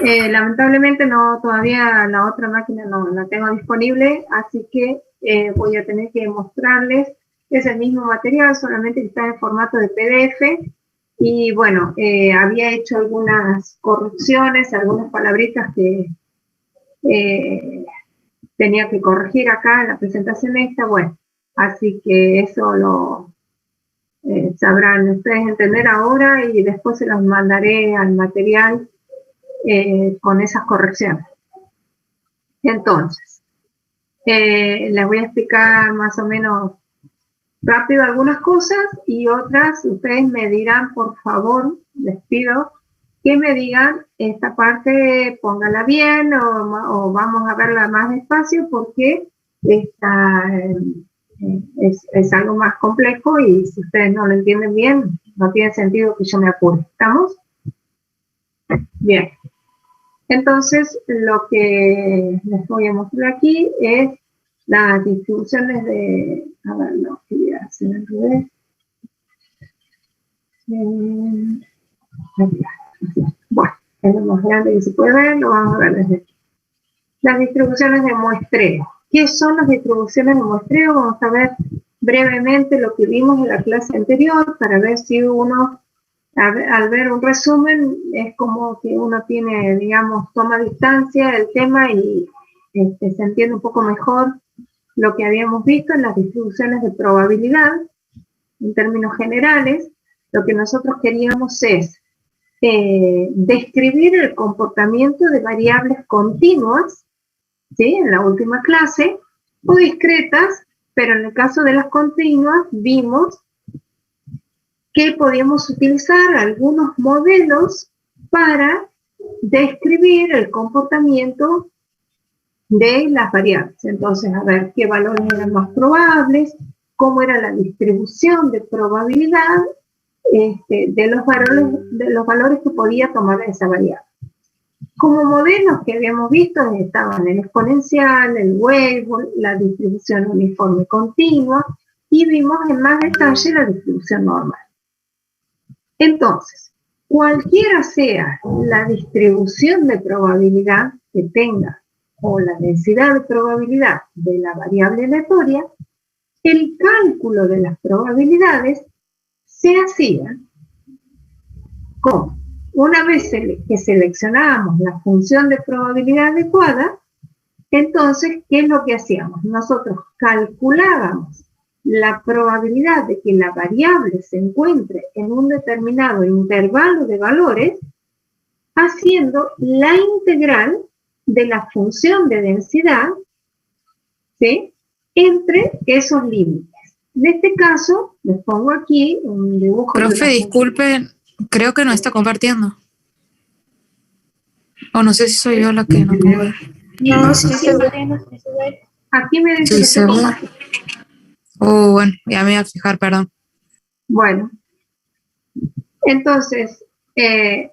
Lamentablemente no, todavía la otra máquina no la tengo disponible, así que voy a tener que mostrarles. Es el mismo material, solamente que está en formato de PDF. Y bueno, había hecho algunas correcciones, algunas palabritas que tenía que corregir acá en la presentación esta. Bueno, así que eso lo sabrán ustedes entender ahora y después se los mandaré al material con esas correcciones. Entonces, les voy a explicar más o menos rápido algunas cosas y otras ustedes me dirán, por favor, les pido que me digan esta parte, póngala bien o vamos a verla más despacio porque esta es algo más complejo y si ustedes no lo entienden bien, no tiene sentido que yo me apure. ¿Estamos? Bien. Entonces, lo que les voy a mostrar aquí es las distribuciones de... A ver, no, que voy a hacer al revés. Bueno, es lo más grande que se puede ver, lo vamos a ver desde aquí. Las distribuciones de muestreo. ¿Qué son las distribuciones de muestreo? Vamos a ver brevemente lo que vimos en la clase anterior para ver si uno... Al ver un resumen es como que uno tiene, digamos, toma distancia del tema y se entiende un poco mejor lo que habíamos visto en las distribuciones de probabilidad. En términos generales, lo que nosotros queríamos es describir el comportamiento de variables continuas, ¿sí? En la última clase, o discretas, pero en el caso de las continuas vimos que podíamos utilizar algunos modelos para describir el comportamiento de las variables. Entonces, a ver qué valores eran más probables, cómo era la distribución de probabilidad de los valores que podía tomar esa variable. Como modelos que habíamos visto estaban el exponencial, el Weibull, la distribución uniforme continua y vimos en más detalle la distribución normal. Entonces, cualquiera sea la distribución de probabilidad que tenga o la densidad de probabilidad de la variable aleatoria, el cálculo de las probabilidades se hacía con, una vez que seleccionábamos la función de probabilidad adecuada, entonces, ¿qué es lo que hacíamos? Nosotros calculábamos la probabilidad de que la variable se encuentre en un determinado intervalo de valores haciendo la integral de la función de densidad, ¿sí?, entre esos límites. En este caso, les pongo aquí un dibujo. Profe, disculpe, creo que no está compartiendo. O no sé si soy yo la que no puedo ver. No, sí se ve. Aquí me dice que se ve. Bueno, ya me voy a fijar, perdón. Bueno, entonces,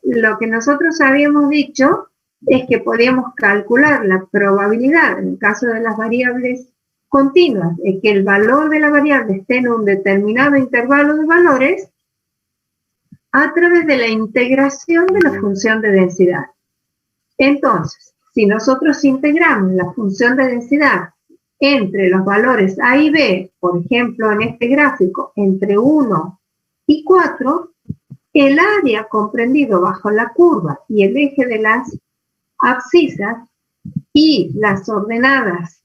lo que nosotros habíamos dicho es que podíamos calcular la probabilidad, en el caso de las variables continuas, de que el valor de la variable esté en un determinado intervalo de valores a través de la integración de la función de densidad. Entonces, si nosotros integramos la función de densidad entre los valores A y B, por ejemplo, en este gráfico, entre 1 y 4, el área comprendido bajo la curva y el eje de las abscisas y las ordenadas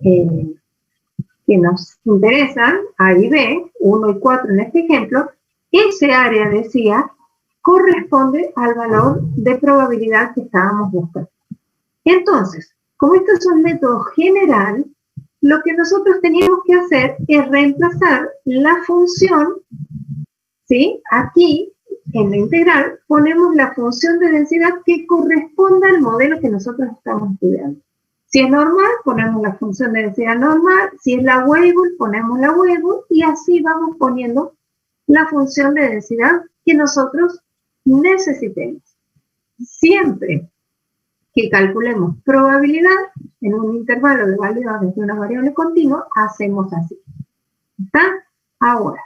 que nos interesan, A y B, 1 y 4 en este ejemplo, ese área, decía, corresponde al valor de probabilidad que estábamos buscando. Entonces, como esto es un método general, lo que nosotros teníamos que hacer es reemplazar la función, ¿sí? Aquí, en la integral, ponemos la función de densidad que corresponda al modelo que nosotros estamos estudiando. Si es normal, ponemos la función de densidad normal. Si es la Weibull, ponemos la Weibull y así vamos poniendo la función de densidad que nosotros necesitemos. Siempre que calculemos probabilidad en un intervalo de valores de una variable continua, hacemos así. ¿Está? Ahora,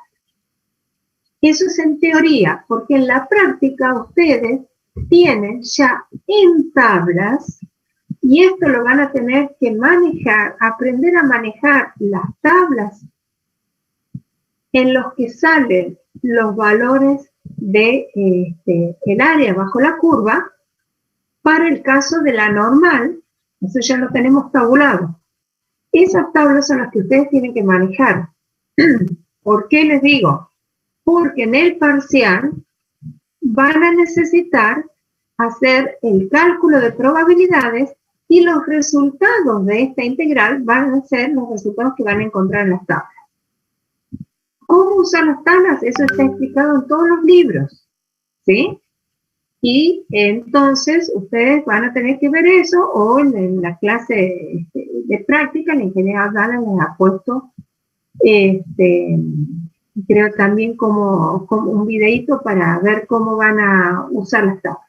eso es en teoría, porque en la práctica ustedes tienen ya en tablas, y esto lo van a tener que manejar, aprender a manejar las tablas en los que salen los valores de el área bajo la curva. Para el caso de la normal, eso ya lo tenemos tabulado. Esas tablas son las que ustedes tienen que manejar. ¿Por qué les digo? Porque en el parcial van a necesitar hacer el cálculo de probabilidades y los resultados de esta integral van a ser los resultados que van a encontrar en las tablas. ¿Cómo usar las tablas? Eso está explicado en todos los libros, ¿sí? Y entonces ustedes van a tener que ver eso, o en la clase de práctica, la ingeniera Dana les ha puesto, creo también como un videito para ver cómo van a usar las tablas.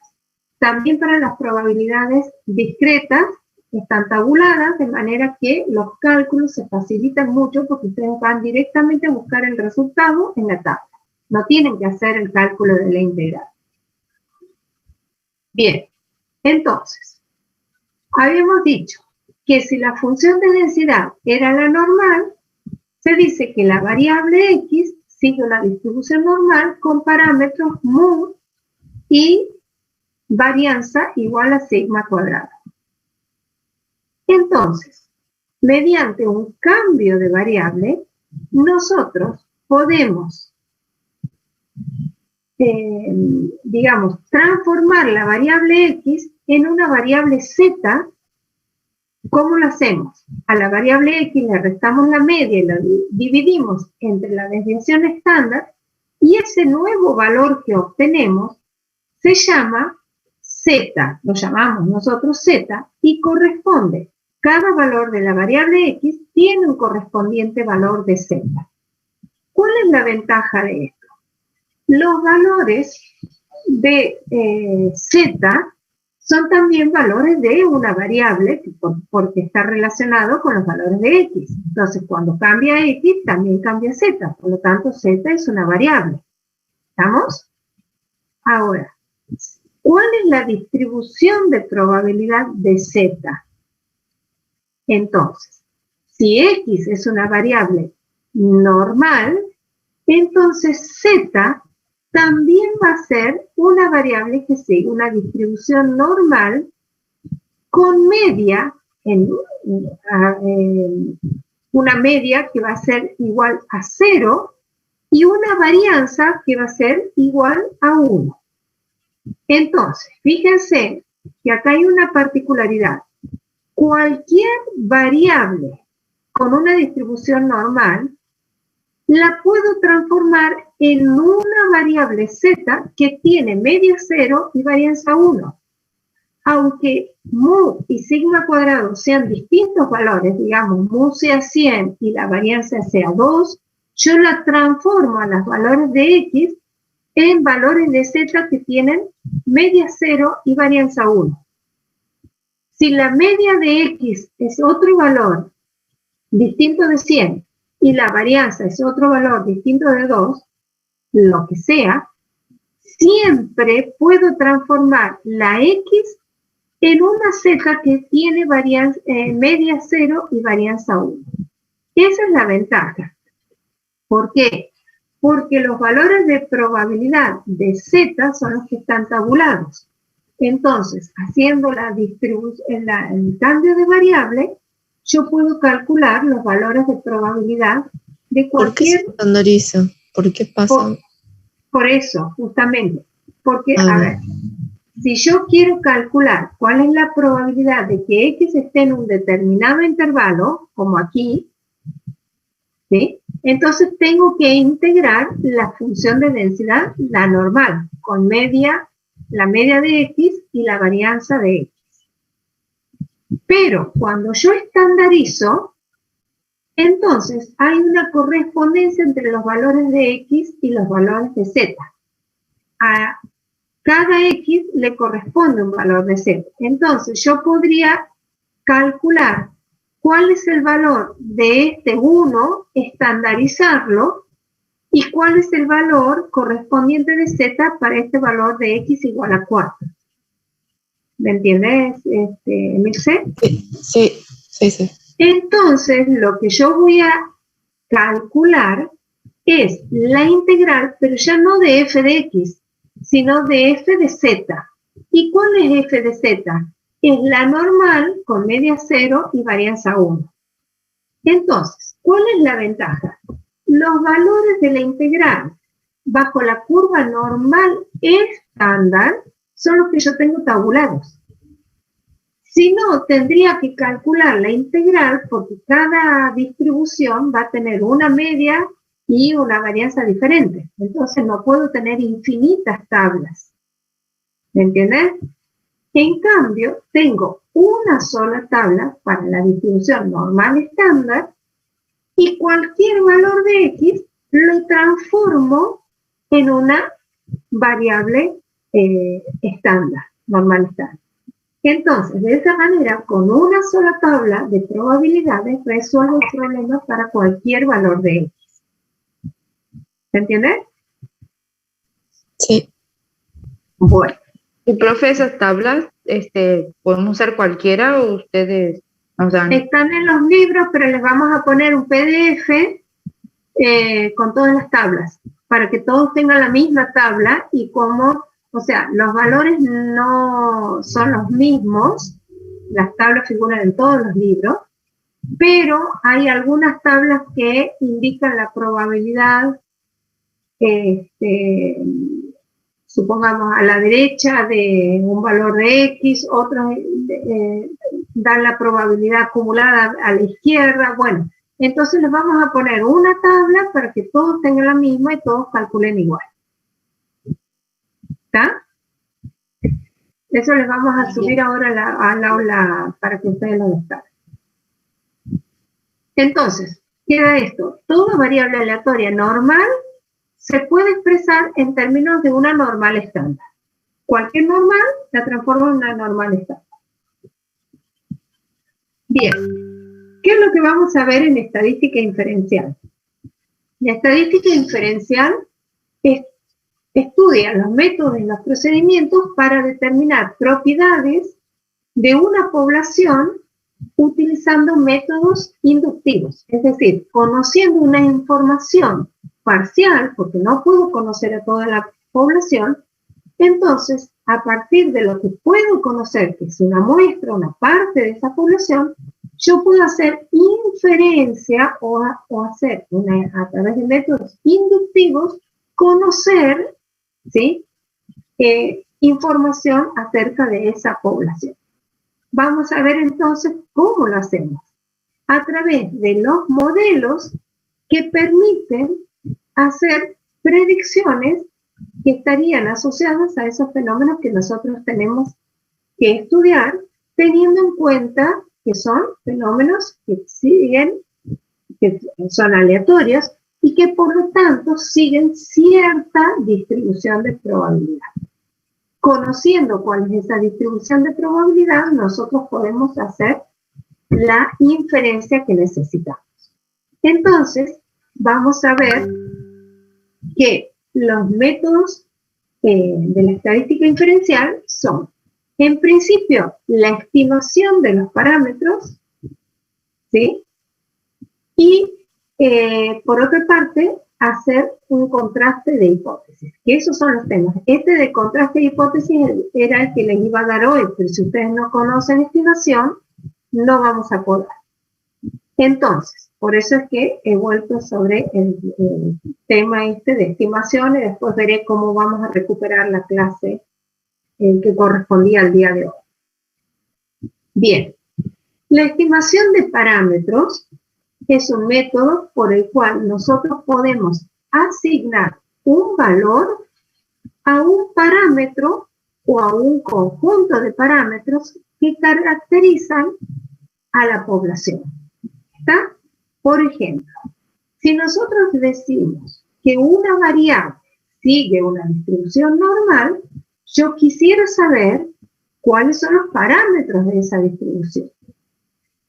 También para las probabilidades discretas están tabuladas, de manera que los cálculos se facilitan mucho porque ustedes van directamente a buscar el resultado en la tabla. No tienen que hacer el cálculo de la integral. Bien, entonces, habíamos dicho que si la función de densidad era la normal, se dice que la variable x sigue una distribución normal con parámetros mu y varianza igual a sigma cuadrada. Entonces, mediante un cambio de variable, nosotros podemos, digamos, transformar la variable x en una variable z. ¿Cómo lo hacemos? A la variable x le restamos la media y la dividimos entre la desviación estándar, y ese nuevo valor que obtenemos se llama z, lo llamamos nosotros z, y corresponde, cada valor de la variable x tiene un correspondiente valor de z. ¿Cuál es la ventaja de esto? Los valores de z son también valores de una variable, porque está relacionado con los valores de x. Entonces, cuando cambia x, también cambia z. Por lo tanto, z es una variable. ¿Estamos? Ahora, ¿cuál es la distribución de probabilidad de z? Entonces, si x es una variable normal, entonces z también va a ser una variable que sigue una distribución normal con media, una media que va a ser igual a 0 y una varianza que va a ser igual a 1. Entonces, fíjense que acá hay una particularidad. Cualquier variable con una distribución normal la puedo transformar en una variable z que tiene media 0 y varianza 1. Aunque mu y sigma cuadrado sean distintos valores, digamos, mu sea 100 y la varianza sea 2, yo la transformo a los valores de x en valores de z que tienen media 0 y varianza 1. Si la media de x es otro valor distinto de 100 y la varianza es otro valor distinto de 2, lo que sea, siempre puedo transformar la x en una z que tiene media 0 y varianza 1. Esa es la ventaja. ¿Por qué? Porque los valores de probabilidad de z son los que están tabulados. Entonces, haciendo el cambio de variable, yo puedo calcular los valores de probabilidad de cualquier... ¿Por qué se estandariza? ¿Por qué pasa? Por eso, justamente. Porque, a ver, si yo quiero calcular cuál es la probabilidad de que x esté en un determinado intervalo, como aquí, ¿sí? Entonces tengo que integrar la función de densidad, la normal, con la media de x y la varianza de x. Pero cuando yo estandarizo, entonces hay una correspondencia entre los valores de x y los valores de z. A cada x le corresponde un valor de z. Entonces yo podría calcular cuál es el valor de este 1, estandarizarlo, y cuál es el valor correspondiente de z para este valor de x igual a 4. ¿Me entiendes, Mirce? Sí. Entonces, lo que yo voy a calcular es la integral, pero ya no de f de x, sino de f de z. ¿Y cuál es f de z? Es la normal con media 0 y varianza 1. Entonces, ¿cuál es la ventaja? Los valores de la integral bajo la curva normal estándar son los que yo tengo tabulados. Si no, tendría que calcular la integral porque cada distribución va a tener una media y una varianza diferente. Entonces no puedo tener infinitas tablas. ¿Me entiendes? En cambio, tengo una sola tabla para la distribución normal estándar y cualquier valor de x lo transformo en una variable estándar, normal estándar. Entonces, de esa manera, con una sola tabla de probabilidades, resuelvo problemas para cualquier valor de x. ¿Se entiende? Sí. Bueno. Y profe, esas tablas, ¿podemos usar cualquiera o ustedes nos dan? Están en los libros, pero les vamos a poner un PDF con todas las tablas, para que todos tengan la misma tabla y como, o sea, los valores no son los mismos, las tablas figuran en todos los libros, pero hay algunas tablas que indican la probabilidad, supongamos a la derecha de un valor de x, otros dan la probabilidad acumulada a la izquierda, bueno, entonces les vamos a poner una tabla para que todos tengan la misma y todos calculen igual. ¿Está? Eso les vamos a subir ahora al aula para que ustedes lo descarguen. Entonces, queda esto. Toda variable aleatoria normal se puede expresar en términos de una normal estándar. Cualquier normal la transforma en una normal estándar. Bien. ¿Qué es lo que vamos a ver en estadística inferencial? La estadística inferencial estudia los métodos y los procedimientos para determinar propiedades de una población utilizando métodos inductivos, es decir, conociendo una información parcial, porque no puedo conocer a toda la población, entonces, a partir de lo que puedo conocer, que es una muestra, una parte de esa población, yo puedo hacer inferencia o hacer a través de métodos inductivos, conocer, ¿sí?, información acerca de esa población. Vamos a ver entonces cómo lo hacemos. A través de los modelos que permiten hacer predicciones que estarían asociadas a esos fenómenos que nosotros tenemos que estudiar, teniendo en cuenta que son fenómenos que son aleatorios y que por lo tanto siguen cierta distribución de probabilidad. Conociendo cuál es esa distribución de probabilidad, nosotros podemos hacer la inferencia que necesitamos. Entonces, vamos a ver que los métodos de la estadística inferencial son, en principio, la estimación de los parámetros, ¿sí?, y por otra parte, hacer un contraste de hipótesis, que esos son los temas. Este de contraste de hipótesis era el que les iba a dar hoy, pero si ustedes no conocen estimación, no vamos a poder. Entonces, por eso es que he vuelto sobre el tema de estimación y después veré cómo vamos a recuperar la clase que correspondía al día de hoy. Bien, la estimación de parámetros es un método por el cual nosotros podemos asignar un valor a un parámetro o a un conjunto de parámetros que caracterizan a la población. ¿Está? Por ejemplo, si nosotros decimos que una variable sigue una distribución normal, yo quisiera saber cuáles son los parámetros de esa distribución.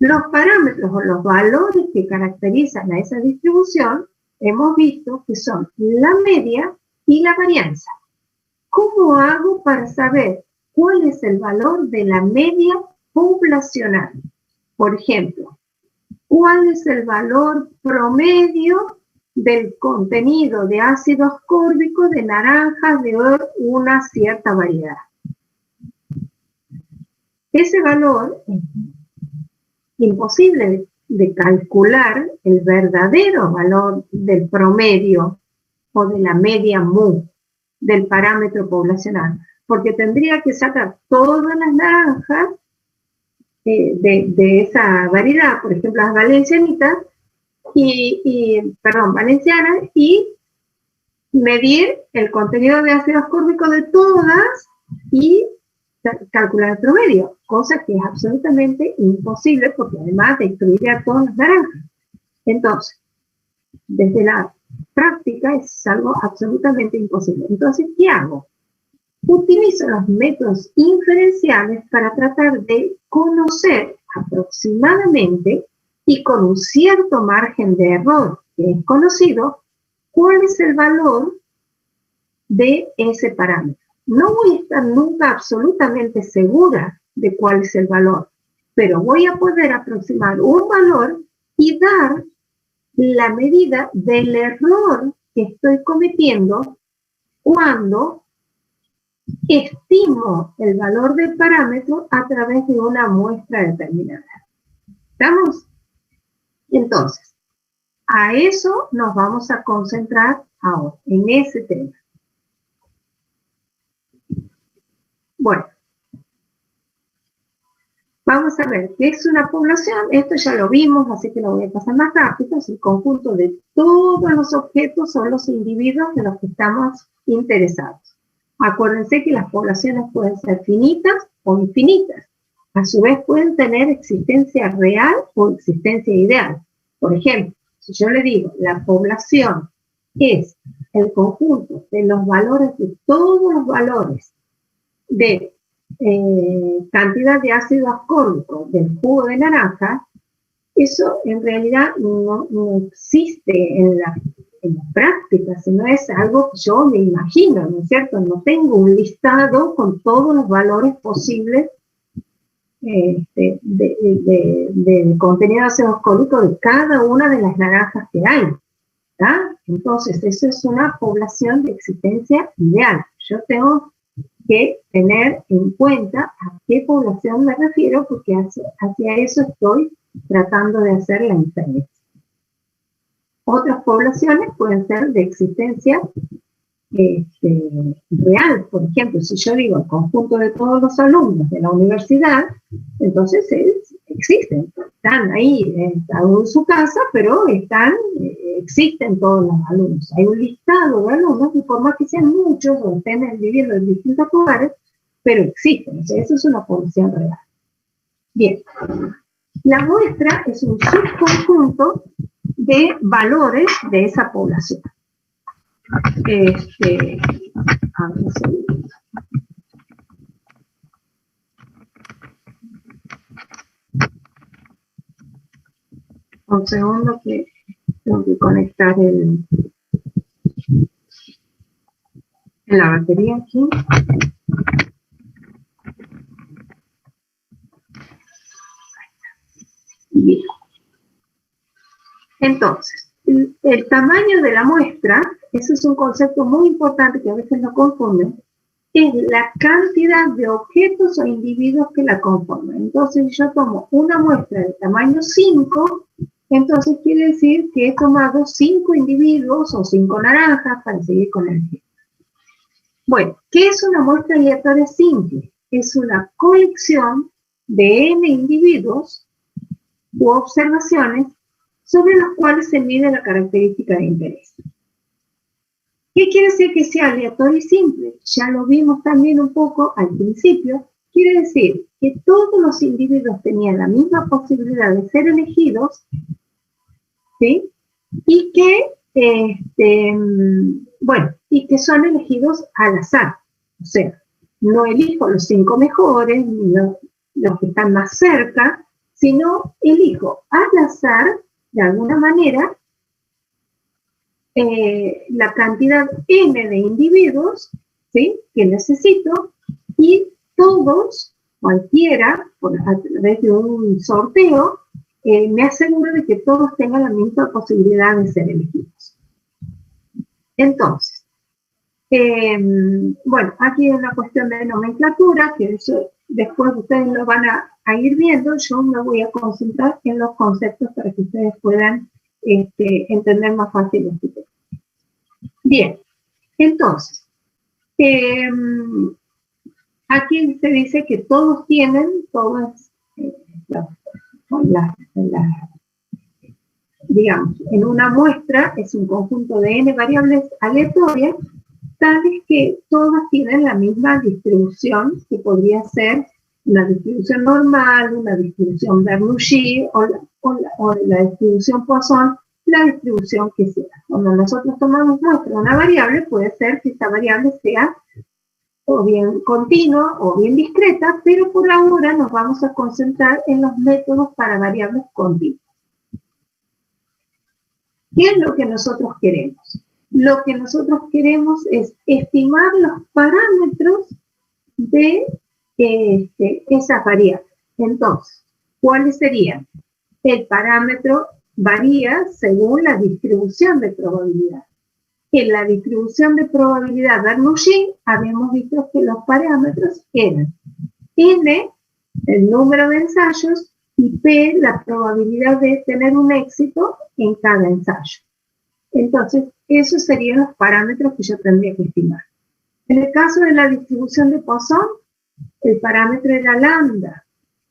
Los parámetros o los valores que caracterizan a esa distribución, hemos visto que son la media y la varianza. ¿Cómo hago para saber cuál es el valor de la media poblacional. Por ejemplo, cuál es el valor promedio del contenido de ácido ascórbico de naranjas de una cierta variedad. Ese valor es imposible de calcular el verdadero valor del promedio o de la media mu del parámetro poblacional, porque tendría que sacar todas las naranjas de esa variedad, por ejemplo las valencianitas, valencianas, y medir el contenido de ácido ascórbico de todas y calcular el promedio, cosa que es absolutamente imposible porque además destruiría todas las naranjas. Entonces, desde la práctica es algo absolutamente imposible. Entonces, ¿qué hago? Utilizo los métodos inferenciales para tratar de conocer aproximadamente y con un cierto margen de error que es conocido, cuál es el valor de ese parámetro. No voy a estar nunca absolutamente segura de cuál es el valor, pero voy a poder aproximar un valor y dar la medida del error que estoy cometiendo cuando estimo el valor del parámetro a través de una muestra determinada. ¿Estamos? Entonces, a eso nos vamos a concentrar ahora, en ese tema. Bueno, vamos a ver qué es una población. Esto ya lo vimos, así que lo voy a pasar más rápido. Es el conjunto de todos los objetos o los individuos de los que estamos interesados. Acuérdense que las poblaciones pueden ser finitas o infinitas. A su vez pueden tener existencia real o existencia ideal. Por ejemplo, si yo le digo la población es el conjunto de los valores de todos los valores de cantidad de ácido ascórbico del jugo de naranja, eso en realidad no existe en la práctica, sino es algo que yo me imagino, ¿no es cierto? No tengo un listado con todos los valores posibles del contenido de ácido ascórbico de cada una de las naranjas que hay, ¿tá? Entonces, eso es una población de existencia ideal. Yo tengo que tener en cuenta a qué población me refiero, porque hacia eso estoy tratando de hacer la inferencia. Otras poblaciones pueden ser de existencia real. Por ejemplo, si yo digo el conjunto de todos los alumnos de la universidad, entonces existen, están ahí, cada uno en su casa, pero existen todos los alumnos. Hay un listado de alumnos y por más que sean muchos o estén viviendo en distintos lugares, pero existen. O sea, eso es una población real. Bien, la muestra es un subconjunto de valores de esa población. A ver, un segundo. Un segundo que tengo que conectar la batería aquí. Bien. Entonces, el tamaño de la muestra, eso es un concepto muy importante que a veces lo confunden, es la cantidad de objetos o individuos que la conforman. Entonces, si yo tomo una muestra de tamaño 5, entonces quiere decir que he tomado 5 individuos o 5 naranjas para seguir con el ejemplo. Bueno, ¿qué es una muestra aleatoria simple? Es una colección de n individuos u observaciones sobre los cuales se mide la característica de interés. ¿Qué quiere decir que sea aleatorio y simple? Ya lo vimos también un poco al principio. Quiere decir que todos los individuos tenían la misma posibilidad de ser elegidos, ¿sí? Y que, y que son elegidos al azar. O sea, no elijo los 5 mejores, ni los que están más cerca, sino elijo al azar, de alguna manera, la cantidad n de individuos, ¿sí?, que necesito, y todos, cualquiera, a través de un sorteo, me aseguro de que todos tengan la misma posibilidad de ser elegidos. Entonces, bueno, aquí hay una cuestión de nomenclatura, que eso después ustedes lo van a ir viendo. Yo me voy a concentrar en los conceptos para que ustedes puedan entender más fácil este tema. Bien, entonces, aquí se dice que todos tienen, todas digamos, en una muestra es un conjunto de n variables aleatorias, tales que todas tienen la misma distribución, que podría ser una distribución normal, una distribución Bernoulli o la distribución Poisson, la distribución que sea. Cuando nosotros tomamos muestra de una variable, puede ser que esta variable sea o bien continua o bien discreta, pero por ahora nos vamos a concentrar en los métodos para variables continuas. ¿Qué es lo que nosotros queremos? Lo que nosotros queremos es estimar los parámetros de esas variables. Entonces, ¿cuáles serían? El parámetro varía según la distribución de probabilidad. En la distribución de probabilidad Bernoulli habíamos visto que los parámetros eran n, el número de ensayos, y p, la probabilidad de tener un éxito en cada ensayo. Entonces, esos serían los parámetros que yo tendría que estimar. En el caso de la distribución de Poisson, el parámetro era lambda,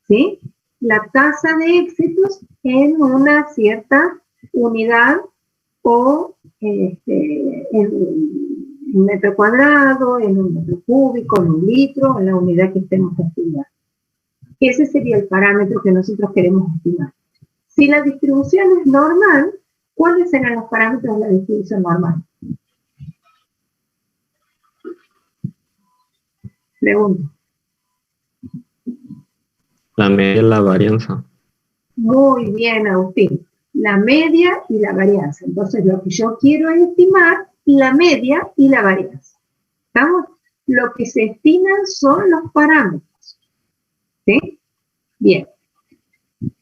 ¿sí? La tasa de éxitos en una cierta unidad o en un metro cuadrado, en un metro cúbico, en un litro, en la unidad que estemos estudiando. Ese sería el parámetro que nosotros queremos estimar. Si la distribución es normal, ¿cuáles serán los parámetros de la distribución normal? Pregunto. La media y la varianza. Muy bien, Agustín. La media y la varianza. Entonces, lo que yo quiero es estimar la media y la varianza. ¿Estamos? Lo que se estiman son los parámetros. ¿Sí? Bien.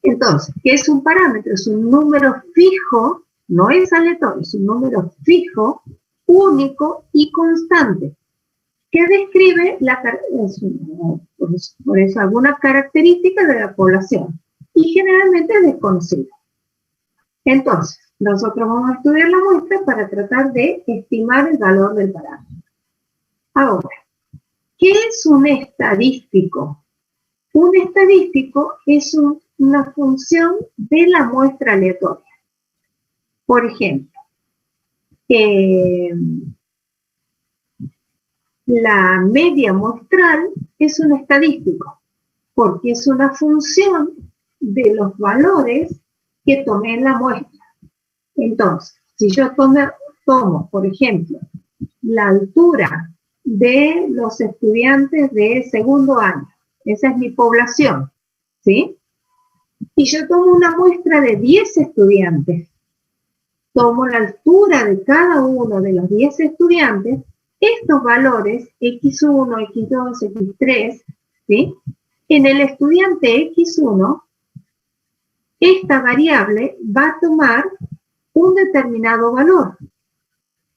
Entonces, ¿qué es un parámetro? Es un número fijo, no es aleatorio, es un número fijo, único y constante, que describe por eso algunas características de la población, y generalmente es desconocida. Entonces, nosotros vamos a estudiar la muestra para tratar de estimar el valor del parámetro. Ahora, ¿qué es un estadístico? Un estadístico es una función de la muestra aleatoria. Por ejemplo, la media muestral es un estadístico, porque es una función de los valores que tomé en la muestra. Entonces, si yo tomo, por ejemplo, la altura de los estudiantes de segundo año, esa es mi población, ¿sí? Y yo tomo una muestra de 10 estudiantes, tomo la altura de cada uno de los 10 estudiantes, estos valores, x1, x2, x3, ¿sí? En el estudiante x1, esta variable va a tomar un determinado valor,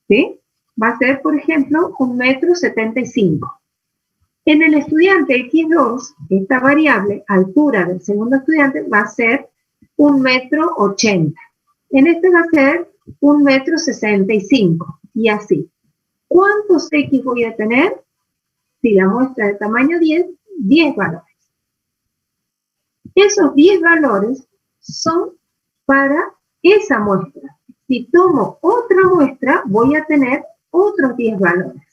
¿sí? Va a ser, por ejemplo, 1,75 m. En el estudiante x2, esta variable, altura del segundo estudiante, va a ser 1,80 m. En este va a ser 1,65 m, y así. ¿Cuántos x voy a tener? Si la muestra de tamaño 10, 10 valores. Esos 10 valores son para esa muestra. Si tomo otra muestra, voy a tener otros 10 valores.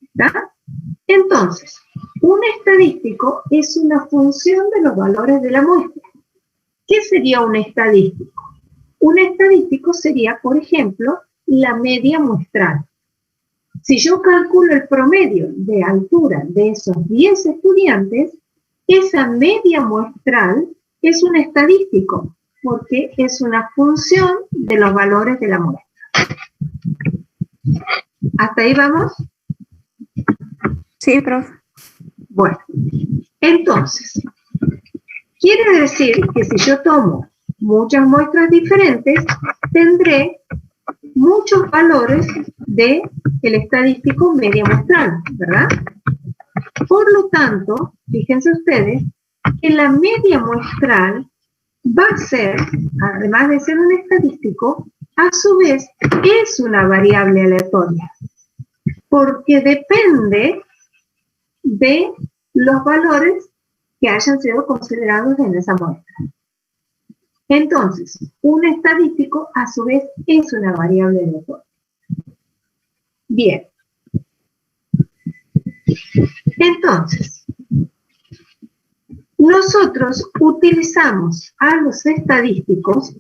¿Está? Entonces, un estadístico es una función de los valores de la muestra. ¿Qué sería un estadístico? Un estadístico sería, por ejemplo, la media muestral. Si yo calculo el promedio de altura de esos 10 estudiantes, esa media muestral es un estadístico, porque es una función de los valores de la muestra. ¿Hasta ahí vamos? Sí, profe. Bueno, entonces, quiere decir que si yo tomo muchas muestras diferentes, tendré muchos valores del estadístico media muestral, ¿verdad? Por lo tanto, fíjense ustedes que la media muestral va a ser, además de ser un estadístico, a su vez es una variable aleatoria, porque depende de los valores que hayan sido considerados en esa muestra. Entonces, un estadístico a su vez es una variable aleatoria. Bien. Entonces, nosotros utilizamos a los estadísticos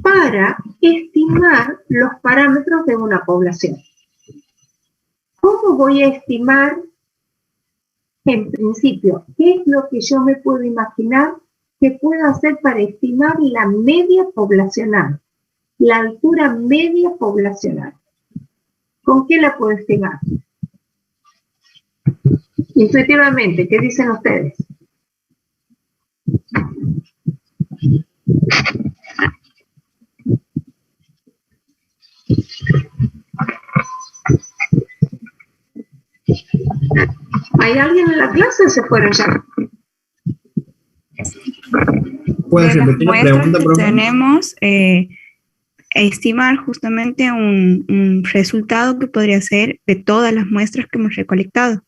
para estimar los parámetros de una población. ¿Cómo voy a estimar, en principio, qué es lo que yo me puedo imaginar que puedo hacer para estimar la media poblacional, la altura media poblacional? ¿Con qué la puedo estimar? Intuitivamente, ¿qué dicen ustedes? ¿Hay alguien en la clase o se fueron ya? ¿Puedes repetir la pregunta, que profe? tenemos, estimar justamente un resultado que podría ser de todas las muestras que hemos recolectado.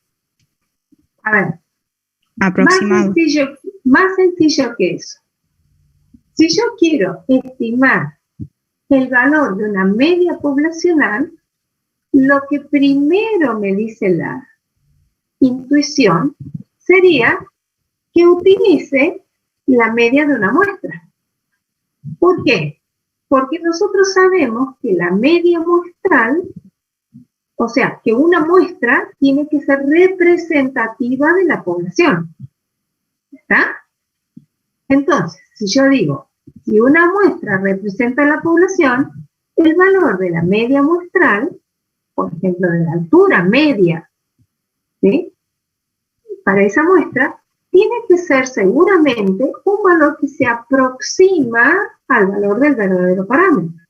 A ver, Aproximado. más sencillo que eso. Si yo quiero estimar el valor de una media poblacional, lo que primero me dice la intuición sería que utilice la media de una muestra. ¿Por qué? Porque nosotros sabemos que la media muestral, o sea, que una muestra tiene que ser representativa de la población. ¿Está? Entonces, si yo digo, si una muestra representa a la población, el valor de la media muestral, por ejemplo, de la altura media, ¿sí?, para esa muestra, tiene que ser seguramente un valor que se aproxima al valor del verdadero parámetro.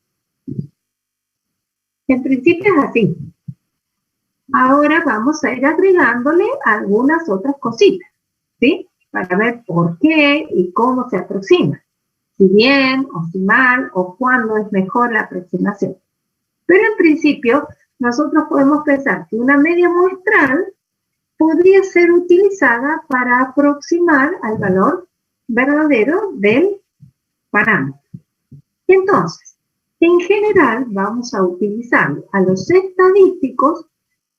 En principio es así. Ahora vamos a ir agregándole algunas otras cositas, ¿sí?, para ver por qué y cómo se aproxima. Si bien o si mal o cuándo es mejor la aproximación. Pero en principio, nosotros podemos pensar que una media muestral podría ser utilizada para aproximar al valor verdadero del parámetro. Entonces, en general vamos a utilizar a los estadísticos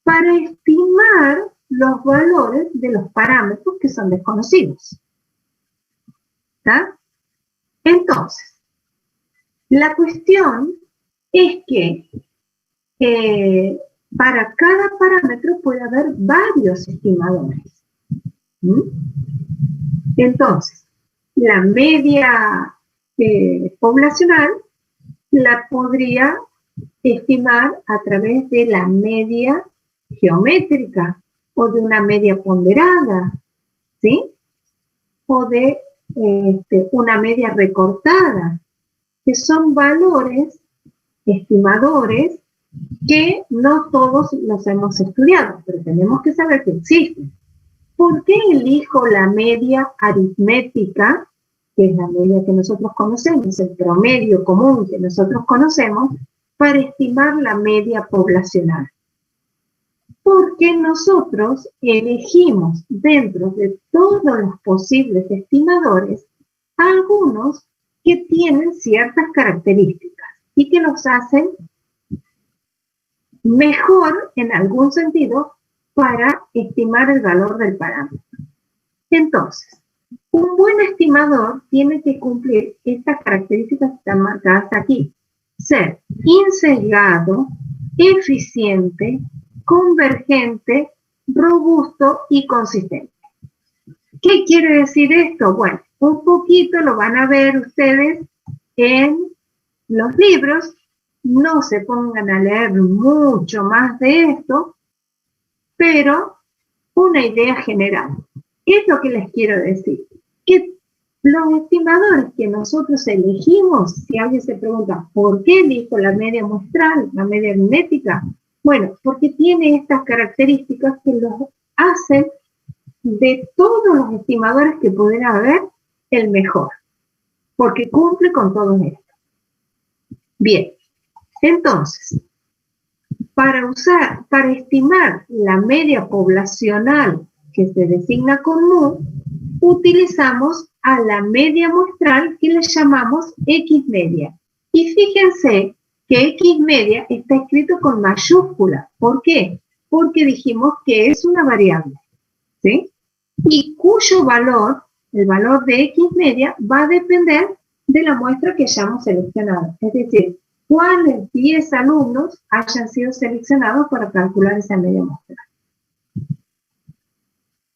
para estimar los valores de los parámetros que son desconocidos. ¿Está? Entonces, la cuestión es que para cada parámetro puede haber varios estimadores. Entonces, la media poblacional la podría estimar a través de la media geométrica o de una media ponderada, ¿sí? O de una media recortada, que son valores estimadores que no todos los hemos estudiado, pero tenemos que saber que existen. ¿Por qué elijo la media aritmética, que es la media que nosotros conocemos, el promedio común que nosotros conocemos, para estimar la media poblacional? Porque nosotros elegimos dentro de todos los posibles estimadores algunos que tienen ciertas características y que los hacen mejor en algún sentido para estimar el valor del parámetro. Entonces, un buen estimador tiene que cumplir estas características que están marcadas aquí. Ser insesgado, eficiente, convergente, robusto y consistente. ¿Qué quiere decir esto? Bueno, un poquito lo van a ver ustedes en los libros. No se pongan a leer mucho más de esto, pero una idea general. ¿Qué es lo que les quiero decir? Que los estimadores que nosotros elegimos, si alguien se pregunta, ¿por qué elijo la media muestral, la media aritmética? Bueno, porque tiene estas características que los hacen de todos los estimadores que pudiera haber el mejor, porque cumple con todo esto. Bien, entonces, para estimar la media poblacional que se designa con mu, utilizamos a la media muestral que le llamamos X media. Y fíjense que X media está escrito con mayúscula. ¿Por qué? Porque dijimos que es una variable, ¿sí? Y cuyo valor, el valor de X media, va a depender de la muestra que hayamos seleccionado. Es decir, cuáles 10 alumnos hayan sido seleccionados para calcular esa media muestral.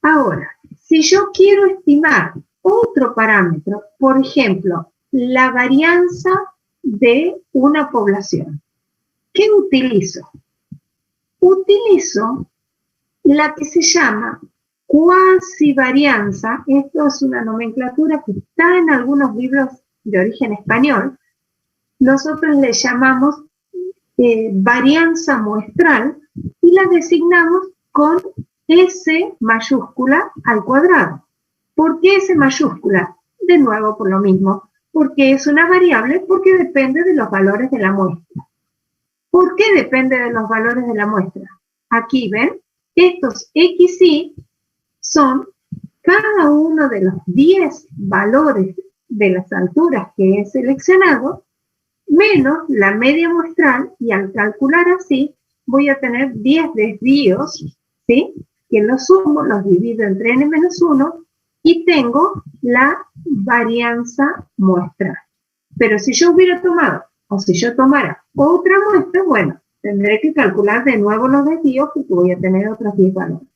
Ahora, si yo quiero estimar otro parámetro, por ejemplo, la varianza de una población, ¿qué utilizo? Utilizo la que se llama cuasivarianza. Esto es una nomenclatura que está en algunos libros de origen español. Nosotros le llamamos varianza muestral y la designamos con S mayúscula al cuadrado. ¿Por qué S mayúscula? De nuevo por lo mismo, porque es una variable, porque depende de los valores de la muestra. ¿Por qué depende de los valores de la muestra? Aquí ven, estos XY son cada uno de los 10 valores de las alturas que he seleccionado, menos la media muestral, y al calcular así, voy a tener 10 desvíos, ¿sí? Que los sumo, los divido entre n-1, y tengo la varianza muestral. Pero si yo hubiera tomado, o si yo tomara otra muestra, bueno, tendré que calcular de nuevo los desvíos, porque voy a tener otros 10 valores.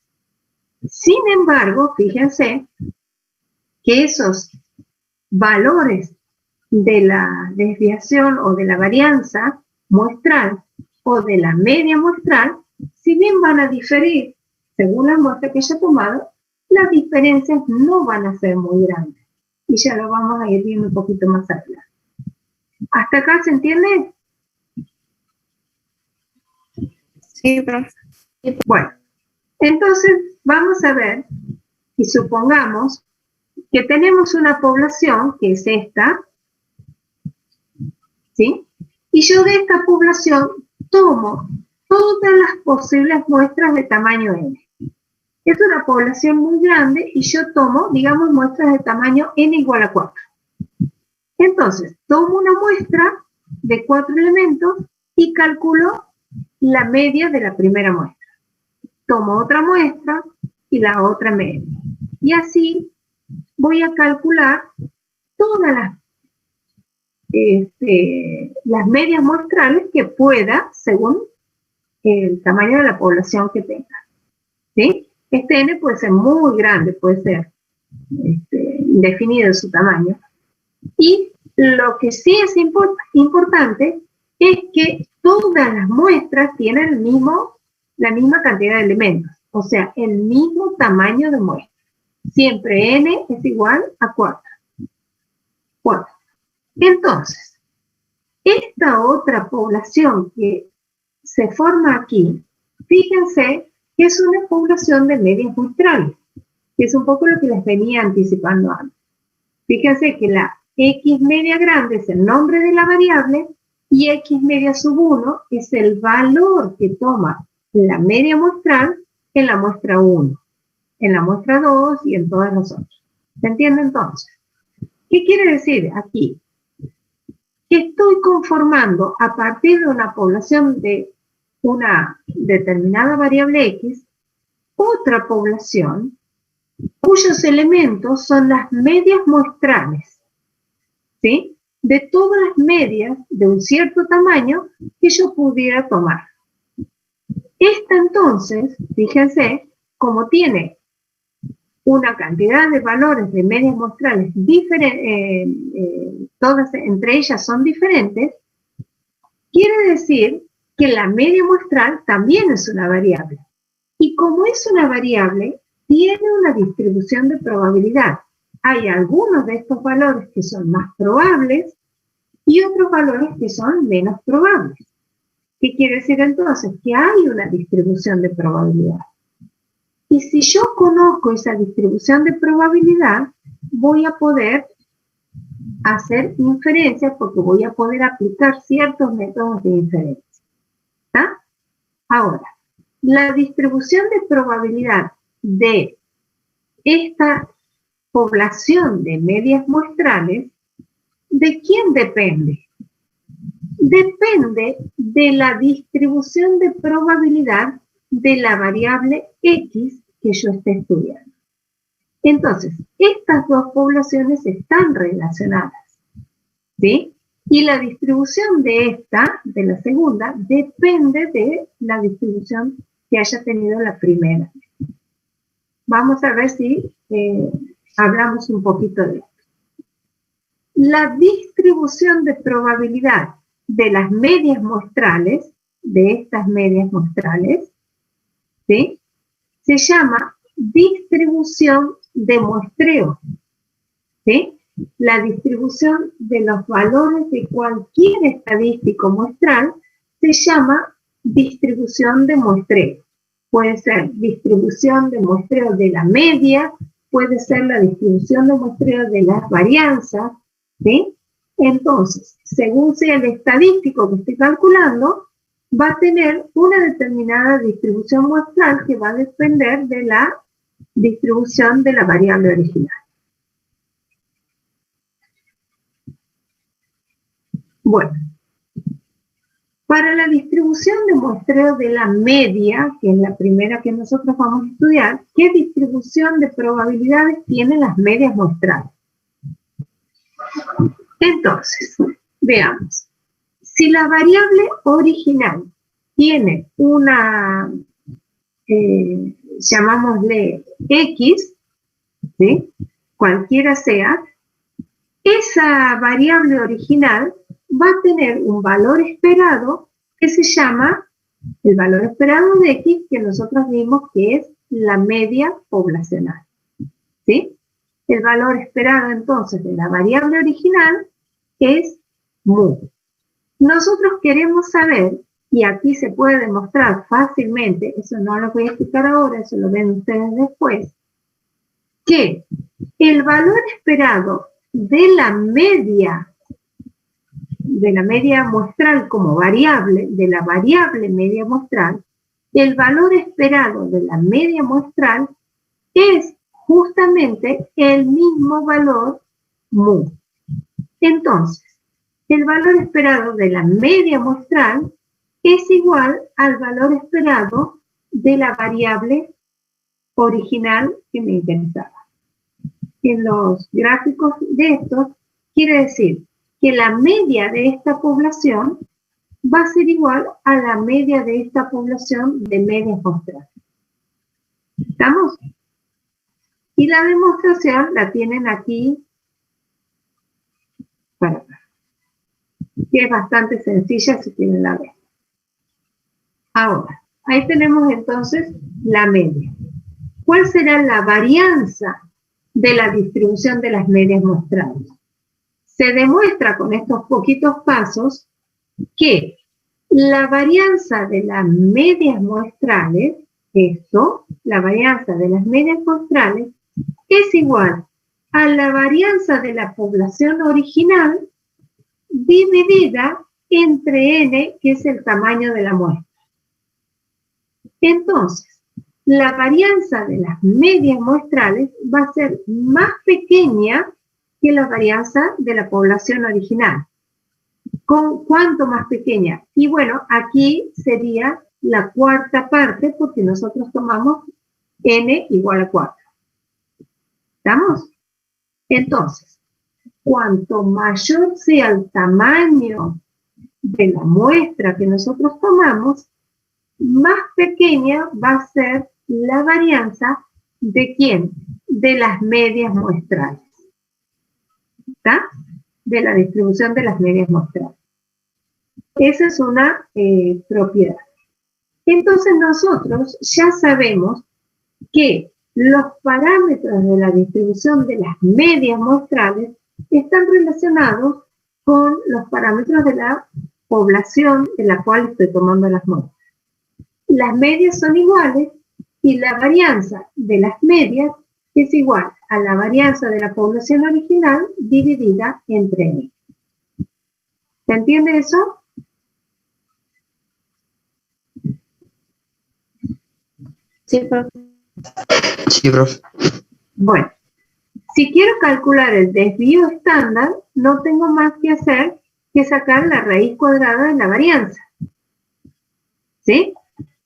Sin embargo, fíjense que esos valores de la desviación o de la varianza muestral o de la media muestral, si bien van a diferir según la muestra que haya tomado, las diferencias no van a ser muy grandes. Y ya lo vamos a ir viendo un poquito más adelante. ¿Hasta acá se entiende? Sí, profe. Bueno, entonces vamos a ver y supongamos que tenemos una población que es esta, ¿sí? Y yo de esta población tomo todas las posibles muestras de tamaño n. Es una población muy grande y yo tomo, digamos, muestras de tamaño n igual a 4. Entonces, tomo una muestra de 4 elementos y calculo la media de la primera muestra. Tomo otra muestra y la otra media. Y así voy a calcular todas las medias muestrales que pueda según el tamaño de la población que tenga. ¿Sí? Este n puede ser muy grande, puede ser indefinido su tamaño. Y lo que sí es importante es que todas las muestras tienen la misma cantidad de elementos, o sea, el mismo tamaño de muestra. Siempre n es igual a 4. Entonces, esta otra población que se forma aquí, fíjense que es una población de medias muestrales, que es un poco lo que les venía anticipando antes. Fíjense que la X media grande es el nombre de la variable y X media sub 1 es el valor que toma la media muestral en la muestra 1, en la muestra 2 y en todas las otras. ¿Se entiende entonces? ¿Qué quiere decir aquí? Que estoy conformando a partir de una población de una determinada variable X, otra población cuyos elementos son las medias muestrales, ¿sí? De todas las medias de un cierto tamaño que yo pudiera tomar. Esta entonces, fíjense, como tiene una cantidad de valores de medias muestrales todas entre ellas son diferentes, quiere decir que la media muestral también es una variable. Y como es una variable, tiene una distribución de probabilidad. Hay algunos de estos valores que son más probables y otros valores que son menos probables. ¿Qué quiere decir entonces? Que hay una distribución de probabilidad. Y si yo conozco esa distribución de probabilidad, voy a poder hacer inferencias porque voy a poder aplicar ciertos métodos de inferencia. ¿Está? Ahora, la distribución de probabilidad de esta población de medias muestrales, ¿de quién depende? Depende de la distribución de probabilidad de la variable X que yo esté estudiando. Entonces, estas dos poblaciones están relacionadas, ¿sí? Y la distribución de esta, de la segunda, depende de la distribución que haya tenido la primera. Vamos a ver si hablamos un poquito de esto. La distribución de probabilidad de las medias muestrales, de estas medias muestrales, ¿sí? Se llama distribución de muestreo, ¿sí? La distribución de los valores de cualquier estadístico muestral se llama distribución de muestreo. Puede ser distribución de muestreo de la media, puede ser la distribución de muestreo de las varianzas, ¿sí? Entonces, según sea el estadístico que esté calculando, va a tener una determinada distribución muestral que va a depender de la distribución de la variable original. Bueno, para la distribución de muestreo de la media, que es la primera que nosotros vamos a estudiar, ¿qué distribución de probabilidades tienen las medias muestrales? Entonces, veamos. Si la variable original tiene una, llamámosle X, ¿sí? Cualquiera sea, esa variable original va a tener un valor esperado que se llama el valor esperado de X, que nosotros vimos que es la media poblacional, ¿sí? El valor esperado entonces de la variable original es mu. Nosotros queremos saber, y aquí se puede demostrar fácilmente, eso no lo voy a explicar ahora, eso lo ven ustedes después, que el valor esperado de la media muestral como variable, de la variable media muestral, el valor esperado de la media muestral es justamente el mismo valor mu. Entonces, el valor esperado de la media muestral es igual al valor esperado de la variable original que me interesaba. En los gráficos de estos, quiere decir que la media de esta población va a ser igual a la media de esta población de medias muestrales. ¿Estamos? Y la demostración la tienen aquí para acá, que es bastante sencilla si quieren la ver. Ahora, ahí tenemos entonces la media. ¿Cuál será la varianza de la distribución de las medias muestrales? Se demuestra con estos poquitos pasos que la varianza de las medias muestrales, la varianza de las medias muestrales, es igual a la varianza de la población original dividida entre n, que es el tamaño de la muestra. Entonces, la varianza de las medias muestrales va a ser más pequeña que la varianza de la población original. ¿Con cuánto más pequeña? Y bueno, aquí sería la cuarta parte porque nosotros tomamos n igual a 4. ¿Estamos? Entonces, cuanto mayor sea el tamaño de la muestra que nosotros tomamos, más pequeña va a ser la varianza de ¿quién? De las medias muestrales. ¿Está? De la distribución de las medias muestrales. Esa es una propiedad. Entonces nosotros ya sabemos que los parámetros de la distribución de las medias muestrales están relacionados con los parámetros de la población de la cual estoy tomando las muestras. Las medias son iguales y la varianza de las medias es igual a la varianza de la población original dividida entre n. ¿Se entiende eso? Sí, profe. Sí, profe. Bueno, si quiero calcular el desvío estándar, no tengo más que hacer que sacar la raíz cuadrada de la varianza. ¿Sí?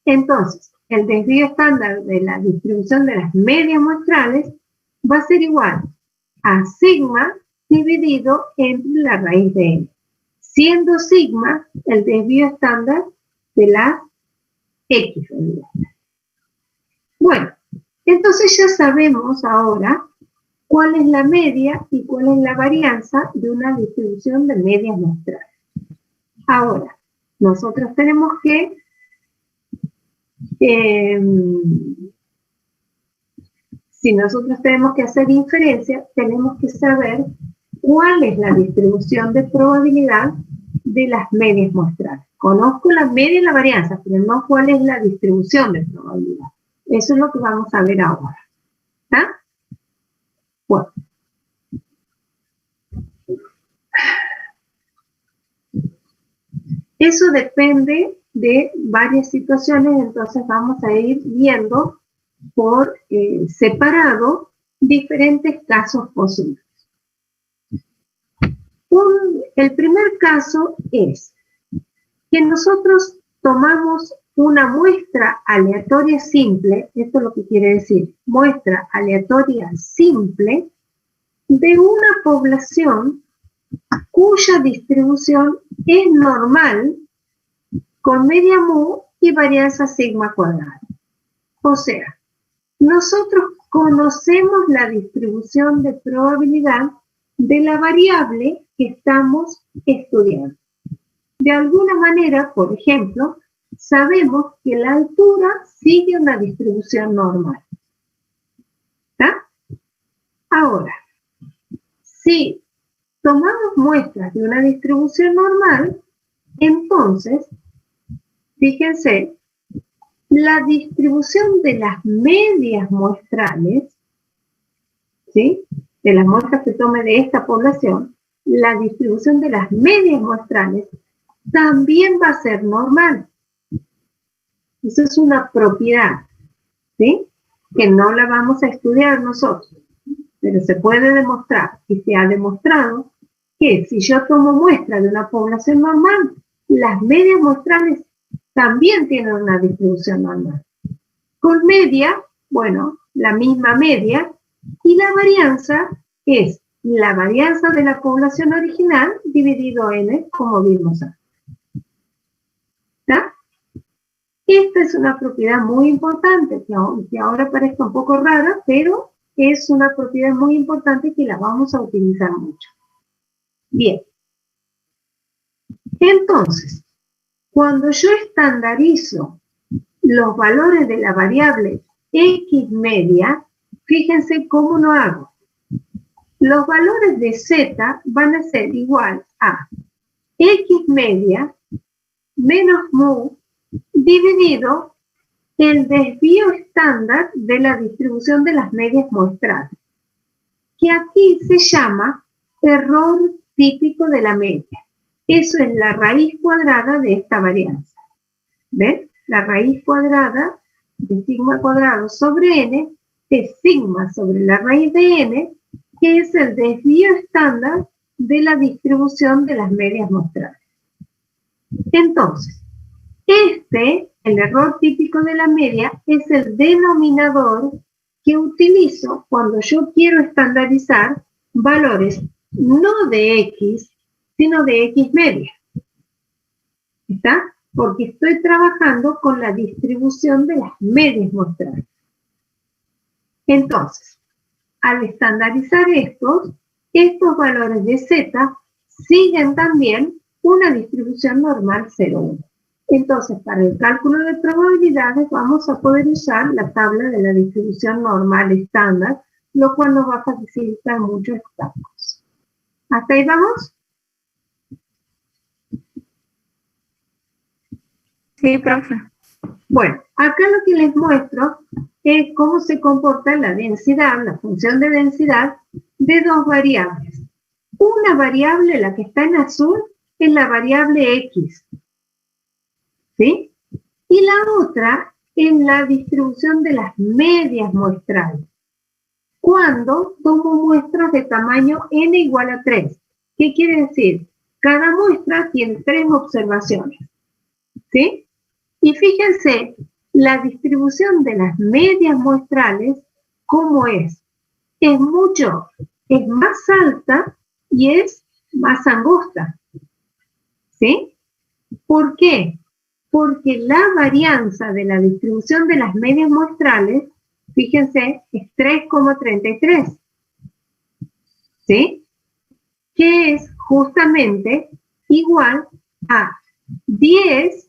Entonces, el desvío estándar de la distribución de las medias muestrales va a ser igual a sigma dividido entre la raíz de n, siendo sigma el desvío estándar de la x. Bueno, entonces ya sabemos ahora cuál es la media y cuál es la varianza de una distribución de medias muestrales. Ahora, nosotros tenemos que si nosotros tenemos que hacer inferencia, tenemos que saber cuál es la distribución de probabilidad de las medias muestrales. Conozco la media y la varianza, pero no cuál es la distribución de probabilidad. Eso es lo que vamos a ver ahora. ¿Está? Bueno. Eso depende de varias situaciones, entonces vamos a ir viendo por separado diferentes casos posibles. El primer caso es que nosotros tomamos una muestra aleatoria simple, esto es lo que quiere decir, muestra aleatoria simple de una población cuya distribución es normal con media mu y varianza sigma cuadrada. O sea, nosotros conocemos la distribución de probabilidad de la variable que estamos estudiando. De alguna manera, por ejemplo, sabemos que la altura sigue una distribución normal. ¿Está? Ahora, si tomamos muestras de una distribución normal, entonces, fíjense, la distribución de las medias muestrales, ¿sí?, de las muestras que tome de esta población, la distribución de las medias muestrales también va a ser normal. Eso es una propiedad, ¿sí?, que no la vamos a estudiar nosotros, pero se puede demostrar y se ha demostrado que si yo tomo muestra de una población normal, las medias muestrales también tienen una distribución normal. Con media, bueno, la misma media, y la varianza es la varianza de la población original dividido n, como vimos antes. ¿Está? Esta es una propiedad muy importante, que ahora parezca un poco rara, pero es una propiedad muy importante que la vamos a utilizar mucho. Bien. Entonces, cuando yo estandarizo los valores de la variable x media, fíjense cómo lo hago. Los valores de z van a ser igual a x media menos mu dividido el desvío estándar de la distribución de las medias muestrales, que aquí se llama error típico de la media. Eso es la raíz cuadrada de esta varianza. ¿Ven? La raíz cuadrada de sigma cuadrado sobre n es sigma sobre la raíz de n, que es el desvío estándar de la distribución de las medias muestrales. Entonces, el error típico de la media, es el denominador que utilizo cuando yo quiero estandarizar valores no de x, sino de x media. ¿Está? Porque estoy trabajando con la distribución de las medias muestrales. Entonces, al estandarizar estos valores de z siguen también una distribución normal 0,1. Entonces, para el cálculo de probabilidades vamos a poder usar la tabla de la distribución normal estándar, lo cual nos va a facilitar mucho estos cálculos. ¿Hasta ahí vamos? Sí, profe. Bueno, acá lo que les muestro es cómo se comporta la densidad, la función de densidad de dos variables. Una variable, la que está en azul, es la variable X, ¿sí? Y la otra es la distribución de las medias muestrales. Cuando tomo muestras de tamaño n igual a 3. ¿Qué quiere decir? Cada muestra tiene 3 observaciones, ¿sí? Y fíjense, la distribución de las medias muestrales, ¿cómo es? Es más alta y es más angosta, ¿sí? ¿Por qué? Porque la varianza de la distribución de las medias muestrales, fíjense, es 3,33, ¿sí? Que es justamente igual a 10,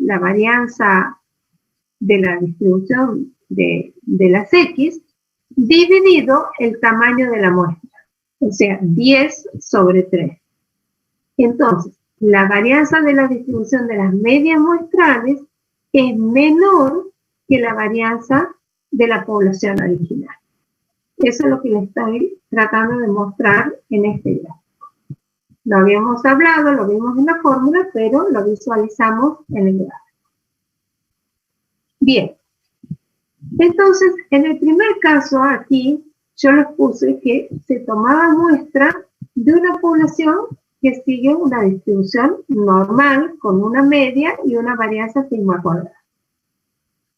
la varianza de la distribución de las X, dividido el tamaño de la muestra, o sea, 10 sobre 3. Entonces, la varianza de la distribución de las medias muestrales es menor que la varianza de la población original. Eso es lo que les estoy tratando de mostrar en este gráfico. Lo habíamos hablado, lo vimos en la fórmula, pero lo visualizamos en el gráfico. Bien. Entonces, en el primer caso aquí, yo les puse que se tomaba muestra de una población que sigue una distribución normal con una media y una varianza sigma cuadrada.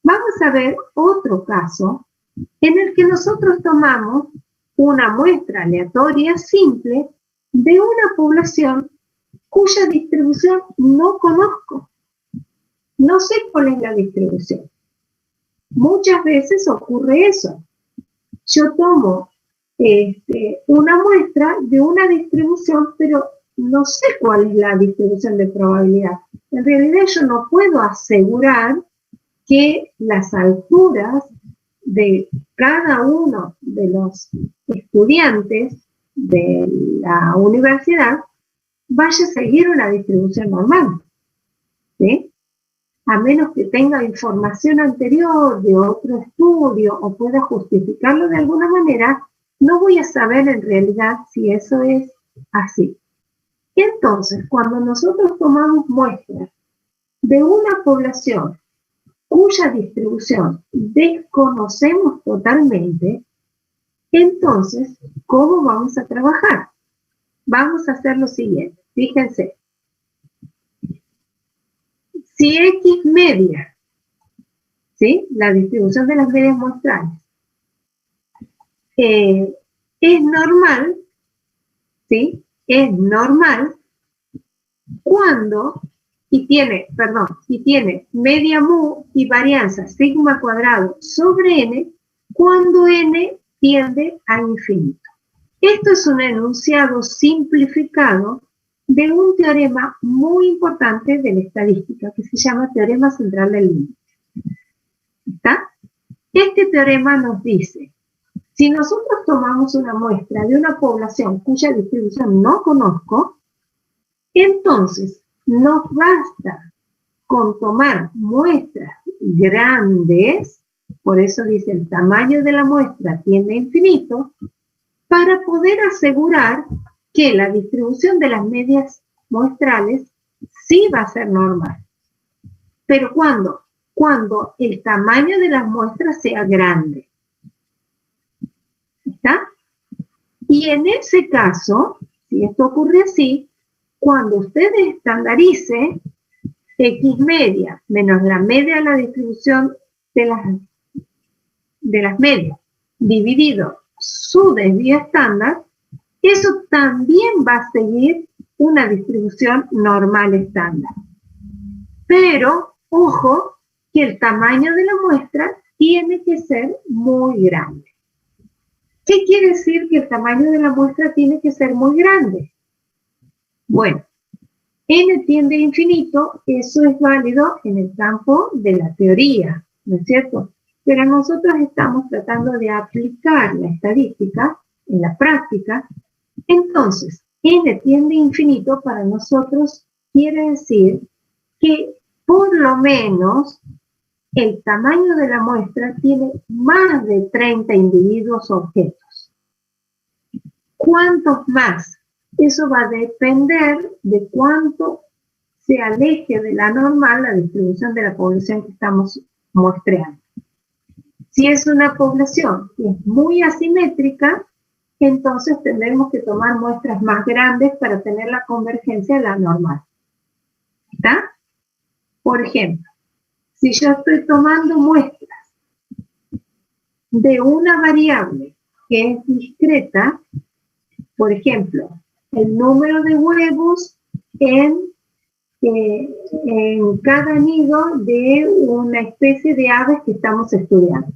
Vamos a ver otro caso en el que nosotros tomamos una muestra aleatoria simple de una población cuya distribución no conozco. No sé cuál es la distribución. Muchas veces ocurre eso. Yo tomo una muestra de una distribución, pero no sé cuál es la distribución de probabilidad. En realidad yo no puedo asegurar que las alturas de cada uno de los estudiantes de la universidad vaya a seguir una distribución normal, ¿sí? A menos que tenga información anterior de otro estudio o pueda justificarlo de alguna manera, no voy a saber en realidad si eso es así. Entonces, cuando nosotros tomamos muestras de una población cuya distribución desconocemos totalmente, entonces, ¿cómo vamos a trabajar? Vamos a hacer lo siguiente. Fíjense. Si X media, ¿sí? La distribución de las medias muestrales, es normal, ¿sí? Es normal cuando, y tiene media mu y varianza sigma cuadrado sobre n, cuando n tiende a infinito. Esto es un enunciado simplificado de un teorema muy importante de la estadística que se llama teorema central del límite. ¿Está? Este teorema nos dice, si nosotros tomamos una muestra de una población cuya distribución no conozco, entonces nos basta con tomar muestras grandes, por eso dice el tamaño de la muestra tiende a infinito, para poder asegurar que la distribución de las medias muestrales sí va a ser normal. ¿Pero cuándo? Cuando el tamaño de las muestras sea grande. ¿Está? Y en ese caso, si esto ocurre así, cuando usted estandarice X media menos la media de la distribución de las medias dividido su desvío estándar, eso también va a seguir una distribución normal estándar. Pero, ojo, que el tamaño de la muestra tiene que ser muy grande. ¿Qué quiere decir que el tamaño de la muestra tiene que ser muy grande? Bueno, n tiende a infinito, eso es válido en el campo de la teoría, ¿no es cierto? Pero nosotros estamos tratando de aplicar la estadística en la práctica. Entonces, n tiende a infinito para nosotros quiere decir que por lo menos el tamaño de la muestra tiene más de 30 individuos o objetos. ¿Cuántos más? Eso va a depender de cuánto se aleje de la normal la distribución de la población que estamos muestreando. Si es una población que es muy asimétrica, entonces tendremos que tomar muestras más grandes para tener la convergencia de la normal. ¿Está? Por ejemplo, si yo estoy tomando muestras de una variable que es discreta, por ejemplo, el número de huevos en cada nido de una especie de aves que estamos estudiando.